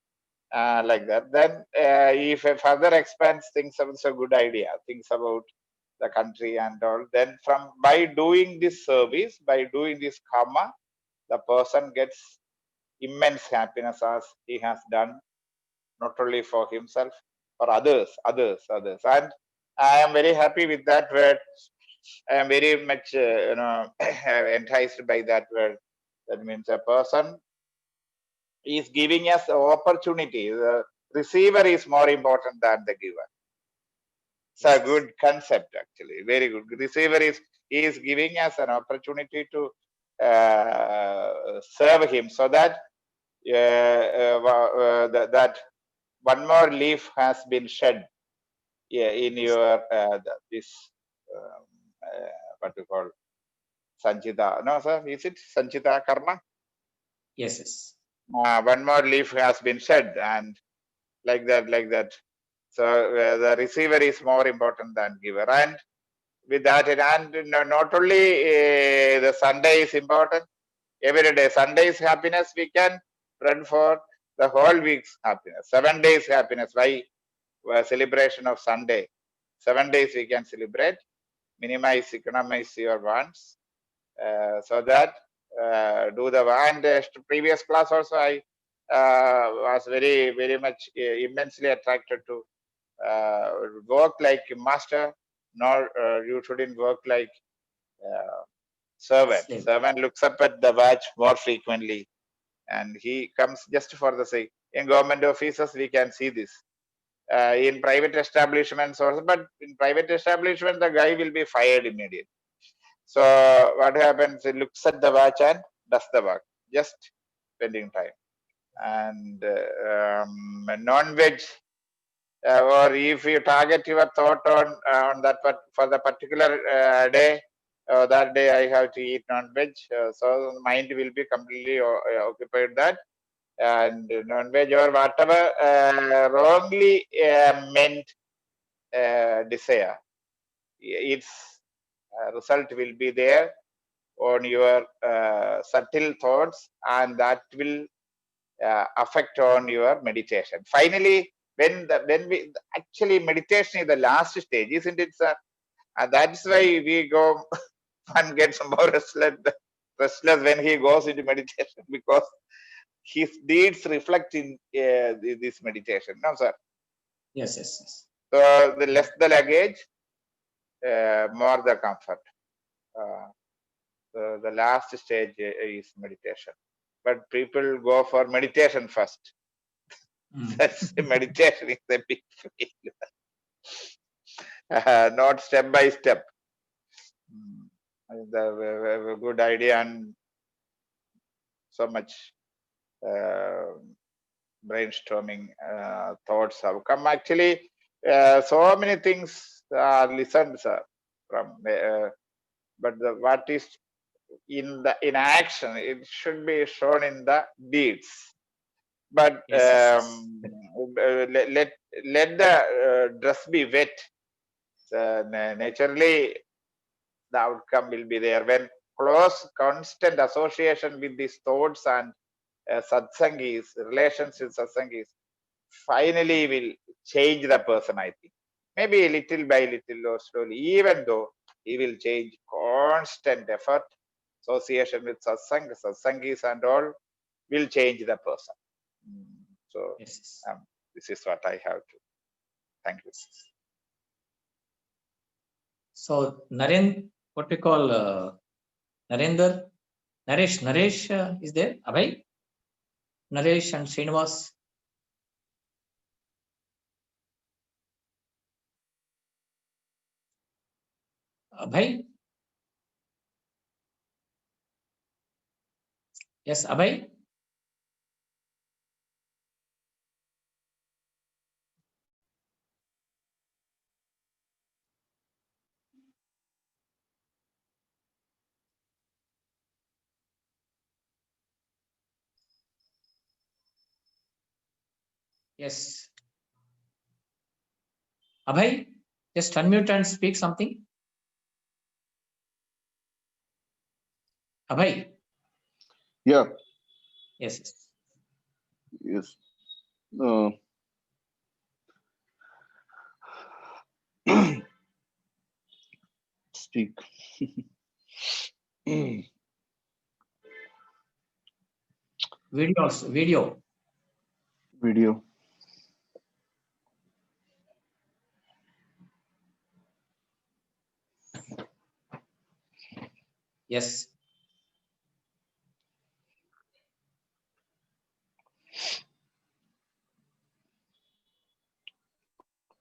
like that. Then if a further expands, thinks about, it's a good idea, thinks about the country and all. Then by doing this service, by doing this karma, the person gets immense happiness as he has done, not only for himself, for others. And I am very happy with that word. I am very much enticed by that word. That means a person is giving us the opportunity. The receiver is more important than the giver. It's a good concept, actually. Very good. Receiver is giving us an opportunity to serve him, so that that one more leaf has been shed in your this what you call Sanchita. No, sir, is it Sanchita karma? Yes. One more leaf has been shed, and like that. So the receiver is more important than giver, and with that, and not only the Sunday is important. Every day, Sunday's happiness we can run for the whole week's happiness. 7 days happiness. Why? Celebration of Sunday. 7 days we can celebrate, minimize, economize your wants, so that do the and previous class also I was very much immensely attracted to work like a master, nor you shouldn't work like servant. Slave. Servant looks up at the watch more frequently, and he comes just for the sake. In government offices we can see this. In private establishments also, but in private establishment the guy will be fired immediately. So what happens? He looks at the watch and does the work, just spending time. And non-veg, or if you target your thought on that for the particular day, that day I have to eat non-veg, so the mind will be completely occupied that. and non-veg or whatever wrongly meant desire, its result will be there on your subtle thoughts, and that will affect on your meditation. Finally, when we actually, meditation is the last stage, isn't it, sir? And that's why we go and gets more restless when he goes into meditation, because his deeds reflect in this meditation. No, sir. Yes, yes, yes. So the less the luggage, more the comfort. The last stage is meditation, but people go for meditation first. That's meditation is a big failure. Not step by step. The good idea, and so much brainstorming thoughts have come. Actually, so many things are listened, sir, from. But what is in action, it should be shown in the deeds. But Yes, yes, let the dress be wet. Naturally, the outcome will be there. When close, constant association with these thoughts and satsangis, relations with satsangis, finally will change the person, I think. Maybe little by little or slowly, even though he will change. Constant effort, association with satsangis and all will change the person. So yes. this is what I have to. Thank you. So what we call Narendra, Naresh is there? Abhay, Naresh and Srinivas. Abhay, yes, Abhay. Yes, Abhay, just unmute and speak something. Abhay. Yeah. Yes. Yes. Speak. Video. Video. Yes.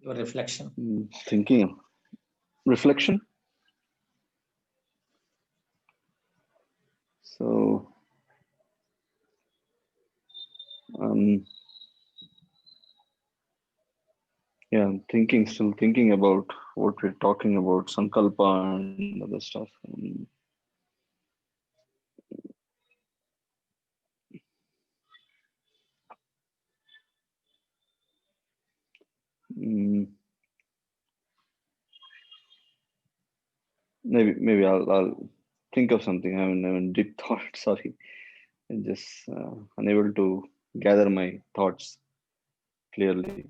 Your reflection. Thinking. Reflection. So, yeah, I'm still thinking about what we're talking about, Sankalpa and other stuff. Maybe I'll think of something. I haven't deep thought. Sorry, I'm just unable to gather my thoughts clearly.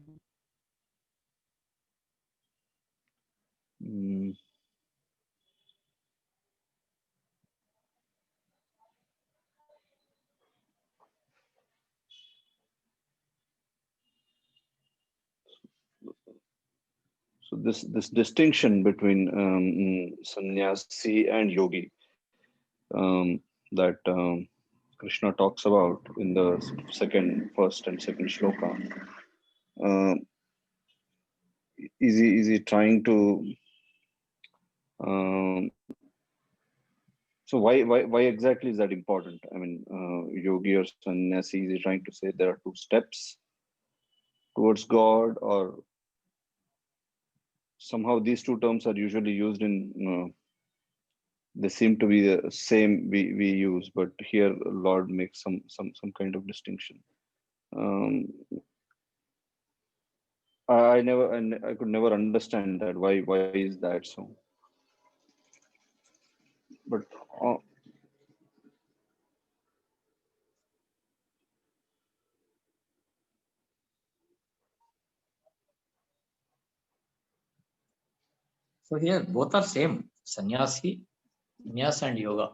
So this distinction between sannyasi and yogi that Krishna talks about in the first and second shloka, is he trying to so why exactly is that important? I mean, yogi or sannyasi, is he trying to say there are two steps towards God, or somehow these two terms are usually used in they seem to be the same we use, but here Lord makes some kind of distinction. Um, I could never understand that. Why is that so? But uh, So here both are same. Sannyas and yoga.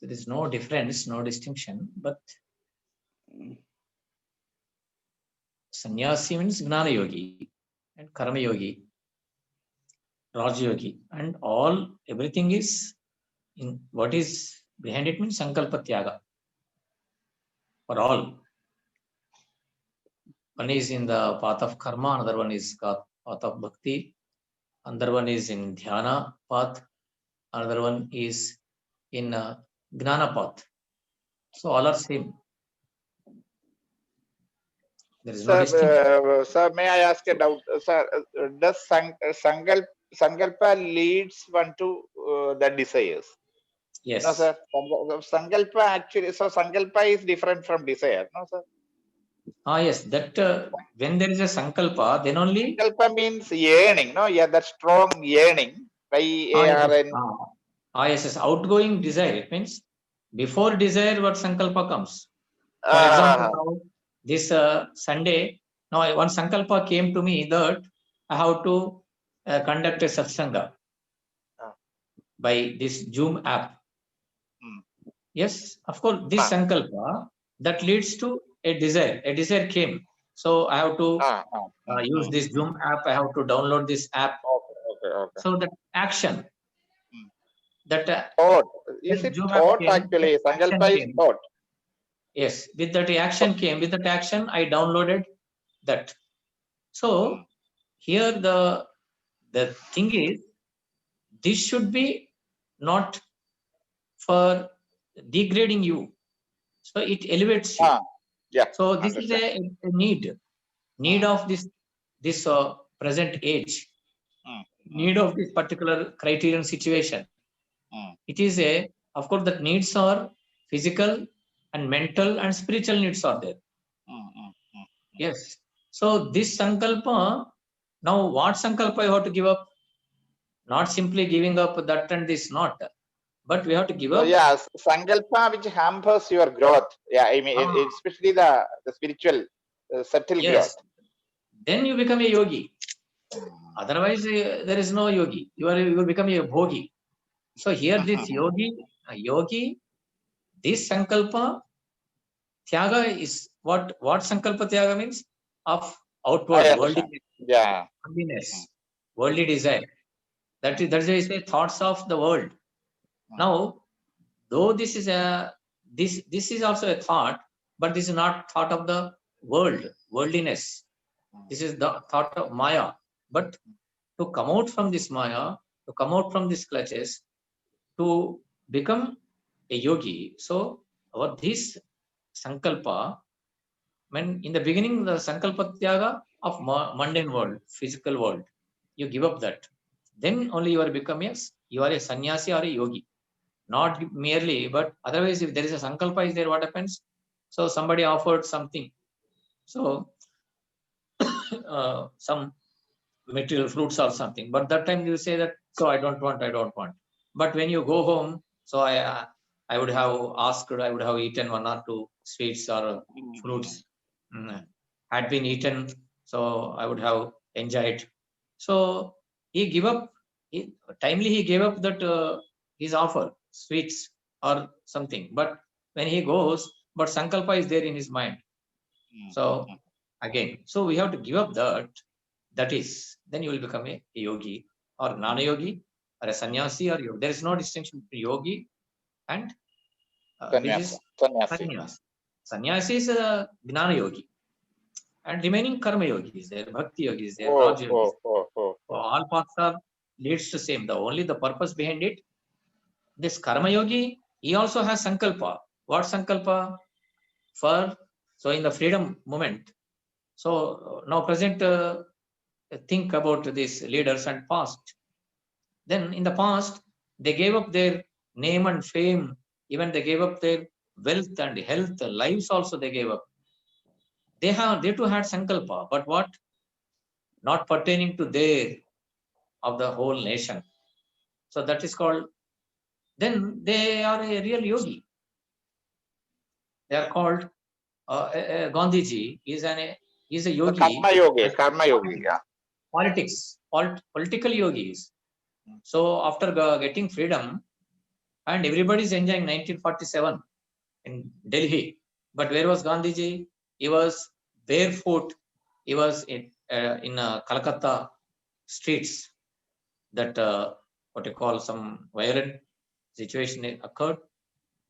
There is no difference, no distinction, but sannyasi means gnana yogi and karma yogi, raj yogi, and all everything is in what is behind it means sankalpa tyaga for all. One is in the path of karma, another one is path of bhakti, another one is in dhyana path, another one is in gnana path. So all are same. There is no distinction. Sir, may I ask a doubt? Sir, does Sankalpa leads one to the desires? No, Yes. sir. Sankalpa actually, so Sankalpa is different from desire. No, sir. Yes, that when there is a sankalpa, then only. Sankalpa means yearning. No, yeah, that strong yearning. Yes, Y-A-R-N. yes, outgoing desire. It means before desire, what sankalpa comes. For example, Ah, now this Sunday, now one sankalpa came to me that I have to conduct a satsanga ah, by this Zoom app. hmm. Yes, of course, this Ah, sankalpa that leads to a desire. A desire came, so I have to use this Zoom app. I have to download this app. Okay. So that action, Hmm. that Thought. Is when it Zoom app thought came, that actually? action Sankalpa is came. thought. Yes, with that action came. With that action, I downloaded that. Hmm. So here the thing is, this should be not for degrading you. So it elevates you. Ah, yeah, So this is understand. a need Hmm. of this present age, Hmm. Hmm. need of this particular criterion situation. Hmm. It is of course, that needs are physical and mental and spiritual needs are there. Hmm. Hmm. Hmm. Yes. So this sankalpa, now what sankalpa you have to give up? Not simply giving up that and this, not. But we have to give So up. yeah, Sankalpa which hampers your growth. Yeah, I mean, Ah, especially the spiritual subtle growth. yes. Then you become a yogi. Hmm. Otherwise, there is no yogi. You become a bhogi. So here this yogi, this sankalpa tyaga is what sankalpa tyaga means of I outward understand. Yeah. worldliness, worldly desire. That is why I say thoughts of the world. Now, though this is this is also a thought, but this is not thought of the worldliness. This is the thought of maya. But to come out from this maya, to come out from these clutches, to become a yogi. So our this sankalpa, when in the beginning the sankalpa tyaga of mundane world, physical world, you give up that. Then only you are become you are a sannyasi or a yogi. Not merely, but otherwise, if there is a sankalpa is there, what happens? So somebody offered something. So some material fruits or something. But that time you say that, so I don't want. But when you go home, so I would have asked, I would have eaten one or two sweets or fruits had been eaten. So I would have enjoyed. So he gave up, timely he gave up that his offer, sweets or something. But when he goes, but Sankalpa is there in his mind. So again, so we have to give up that. That is, then you will become a yogi or non-yogi or a sannyasi or yogi. There is no distinction between yogi and this Sannyasa. is Sannyasi. sannyas. Sannyasi is a gnana yogi, and remaining karma yogi is there, bhakti yogi is there, raj yogi is there. So all paths are leads to same. The only the purpose behind it. This karma yogi, he also has sankalpa. What sankalpa? For so in the freedom movement. So now present think about these leaders and past. Then in the past, they gave up their name and fame. Even they gave up their wealth and health, lives also they gave up. They too had sankalpa, but what? Not pertaining to their of the whole nation. So that is called, then they are a real yogi. They are called Gandhiji is a yogi. Karma yogi, yeah. Political yogis. So after getting freedom, and everybody is enjoying 1947 in Delhi. But where was Gandhiji? He was barefoot. He was in Calcutta streets. That what you call some violent situation occurred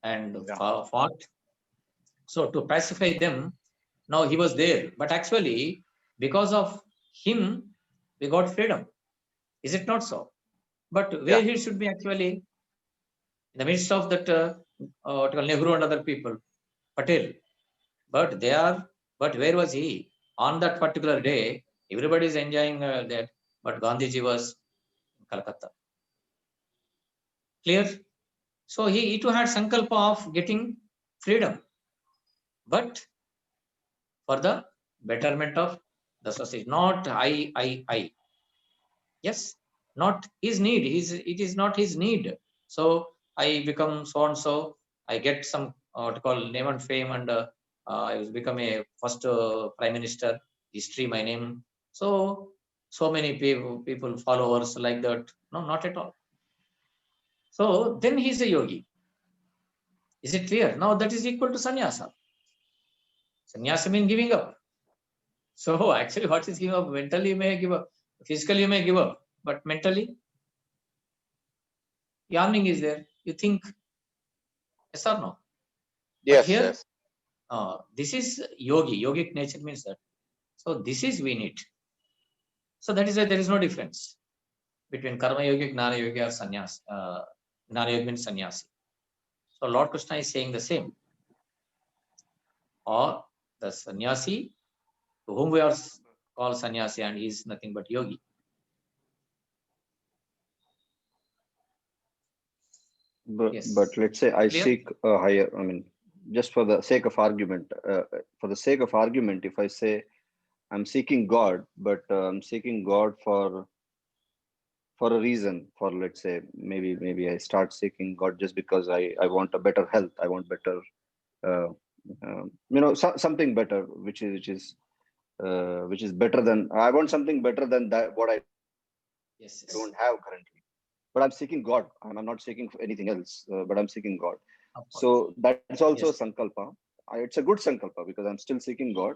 and fought. So to pacify them, now he was there. But actually, because of him, we got freedom. Is it not so? But where he should be actually in the midst of that what you call Nehru and other people, Patel. But they are. But where was he on that particular day? Everybody is enjoying that, but Gandhiji was in Calcutta. Clear? So he too had sankalpa of getting freedom, but for the betterment of the society, not I. Yes, not his need. It is not his need. So I become so and so. I get some what you call name and fame, and I was become a first prime minister. History, my name. So many people followers like that. No, not at all. So then he's a yogi. Is it clear? Now that is equal to sannyasa. Sannyasa means giving up. So actually, what is giving up? Mentally, you may give up. Physically, you may give up, but mentally, yawning is there. You think yes or no? But here, this is yogi. Yogic nature means that. So this is we need. So that is why there is no difference between karma yogic, gnana yogi, or sannyas. Gnana yogi means sannyasi. So Lord Krishna is saying the same. Or the sannyasi, to whom we are called sannyasi, and he is nothing but yogi. But let's say I Clear? seek a higher, I mean, just for the sake of argument, if I say I'm seeking God, but I'm seeking God for a reason, for let's say maybe I start seeking God just because I want a better health, I want better, uh, something better, which is better than, I want something better than that what I don't have currently. Yes. But I'm seeking God. I'm not seeking for anything else, but I'm seeking God. So that's also a sankalpa. It's a good sankalpa because I'm still seeking God,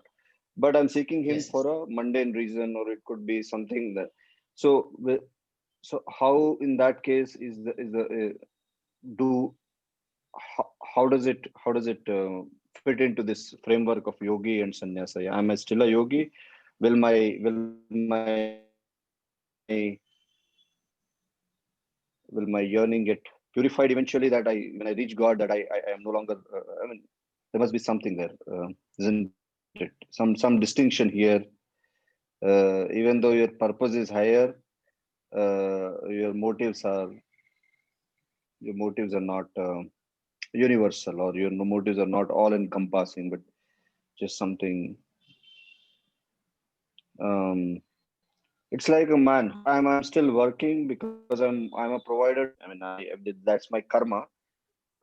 but I'm seeking Him for a mundane reason, or it could be something that. So, so how in that case do how does it fit into this framework of yogi and sannyasa? Am I still a yogi? Will my will my yearning get purified eventually, that when I reach God, that I am no longer there must be something there, isn't it? Some distinction here, even though your purpose is higher, your motives are not universal, or your motives are not all encompassing, but just something. It's like a man. I'm still working because I'm a provider. I mean, that's my karma.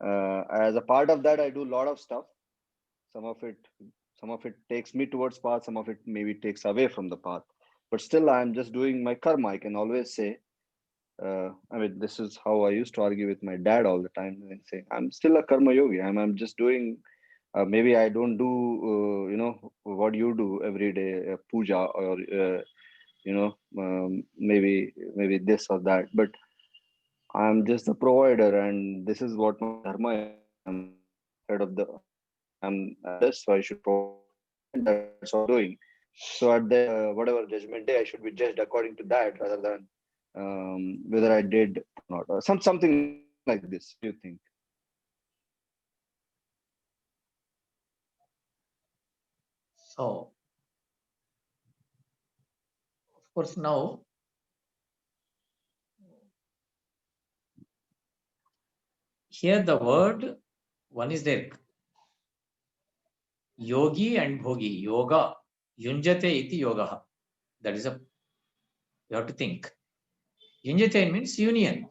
As a part of that, I do a lot of stuff. Some of it takes me towards path. Some of it maybe takes away from the path. But still, I'm just doing my karma. I can always say, I mean, this is how I used to argue with my dad all the time, and say, I'm still a karma yogi. I'm just doing. Maybe I don't do, what you do every day, puja, or maybe this or that. But I'm just the provider, and this is what my dharma is. I'm head of the. I'm this, so I should provide, and that's what I'm doing. So at the whatever judgment day, I should be judged according to that, rather than whether I did or not, or something like this. What do you think? So of course now here the word one is there. yogi and bhogi, yoga, yunjate iti yoga. That is a, you have to think. Yunjate means union.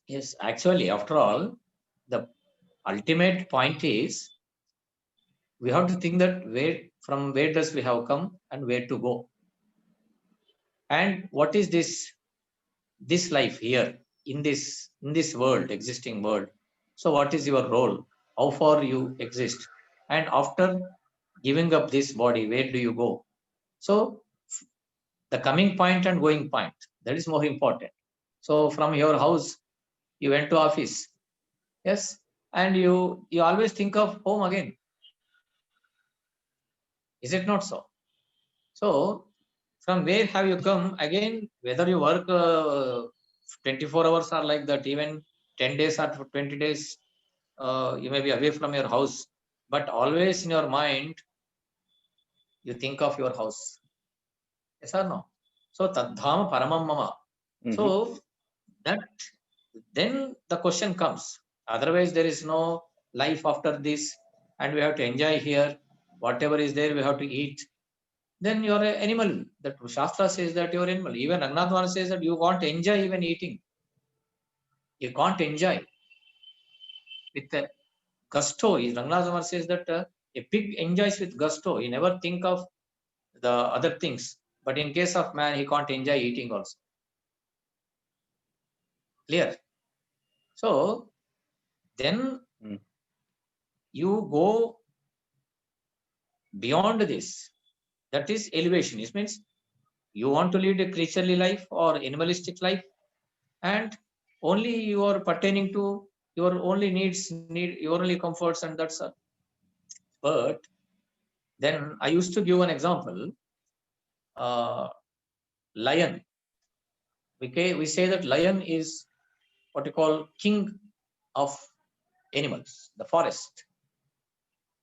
Yes, actually, after all, the ultimate point is we have to think that where does we have come and where to go, and what is this life here in this world, existing world. So what is your role? How far you exist? And after giving up this body, where do you go? So the coming point and going point, that is more important. So from your house, you went to office, yes, and you always think of home again. Is it not so? So from where have you come again? Whether you work 24 hours or like that, even 10 days or 20 days, you may be away from your house, but always in your mind, you think of your house. Yes or no? So tadhama paramam mama. So that then the question comes. Otherwise, there is no life after this, and we have to enjoy here. Whatever is there, we have to eat. Then you're an animal. That Shastra says that you're an animal. Even Rangnath says that you can't enjoy even eating. You can't enjoy with a gusto. Rangnath says that a pig enjoys with gusto. He never think of the other things. But in case of man, he can't enjoy eating also. Clear? So then you go beyond this. That is elevation. It means you want to lead a creaturely life or animalistic life, and only you are pertaining to your only needs, need your only comforts, and that's all. But then I used to give an example. Lion. We say that lion is what you call king of animals, the forest.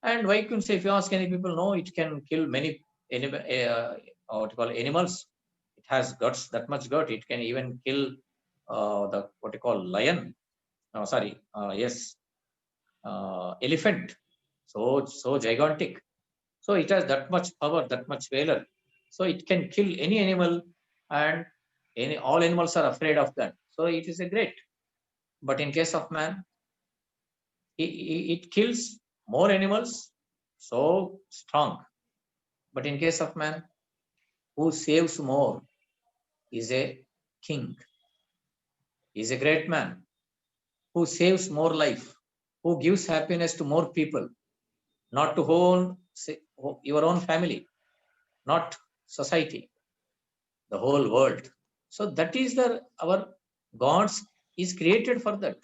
And why couldn't say, if you ask any people, no, it can kill many what you call animals. It has guts, that much gut. It can even kill the what you call lion. Sorry, yes, elephant. So gigantic. So it has that much power, that much valor. So it can kill any animal, and all animals are afraid of that. So it is a great. But in case of man, it kills more animals, so strong. But in case of man, who saves more is a king, is a great man, who saves more life, who gives happiness to more people, not to your own family, not society, the whole world. So that is our gods is created for that.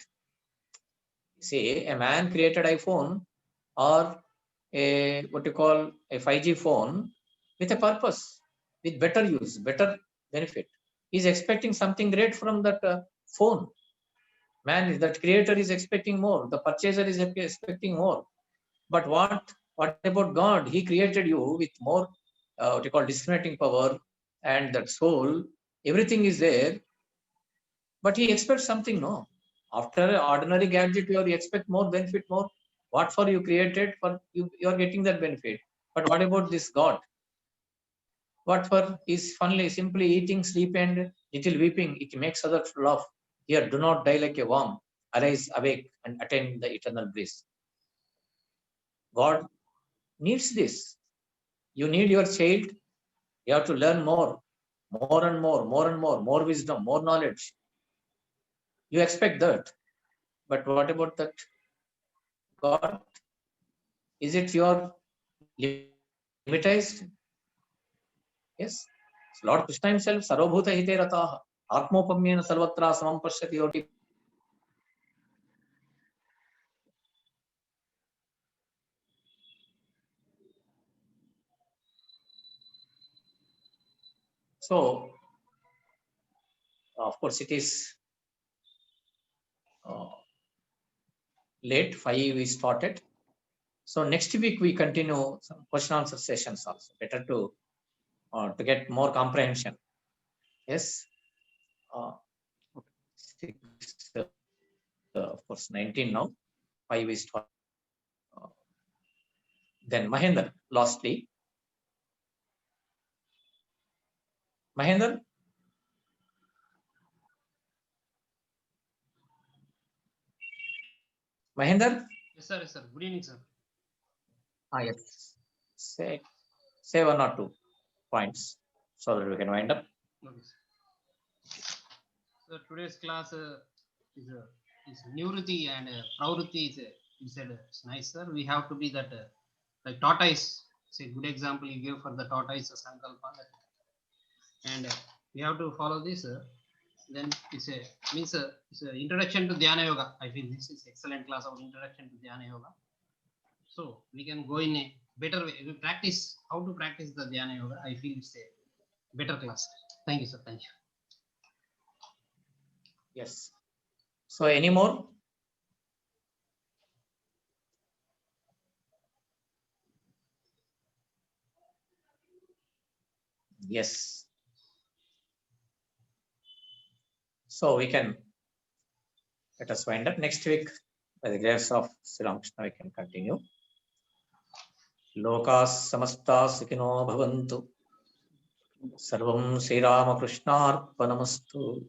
Say a man created iPhone or a what you call a 5G phone with a purpose, with better use, better benefit. He's expecting something great from that phone. Man, that creator is expecting more. The purchaser is expecting more. But what about God? He created you with more what you call discriminating power and that soul. Everything is there, but he expects something. No, after an ordinary gadget, you expect more benefit, more. What for you created for you? You are getting that benefit. But what about this God? What for is finally simply eating, sleep, and little weeping? It makes others laugh. Here, do not die like a worm. Arise, awake, and attain the eternal bliss. God needs this. You need your child. You have to learn more and more wisdom, more knowledge. You expect that. But what about that God? Is it your limitized? Yes. Lord Krishna himself, Sarvabhuta hite rataha, Atmopamyena sarvatra samam pashyati yoti bhajan Krishna. So, of course, it is uh, late, 5 we started. So next week we continue some question answer sessions also. Better to get more comprehension. Yes. Uh, 6, of course, 19 now. 5 we started. Uh, Then Mahendra, lastly. Mahendra? Mahendra? Yes, sir. Yes, sir. Good evening, sir. Yes. Say one or two points so that we can wind up. Okay, sir. So today's class is Nivruti and Pravruti is you said it's nice, sir. We have to be that like tortoise. It's a good example you gave for the tortoise Sankalpa. And we have to follow this. Then it's a means it's an introduction to Dhyana Yoga. I feel this is excellent class of introduction to Dhyana Yoga. So we can go in a better way. We practice how to practice the Dhyana Yoga. I feel it's a better class. Thank you, sir. Thank you. Yes. So any more? Yes. So we can let us wind up next week. By the grace of Sri Ramakrishna, we can continue. Lokas samasta sukino bhavantu. Sarvam Sri Ramakrishna arpanamastu.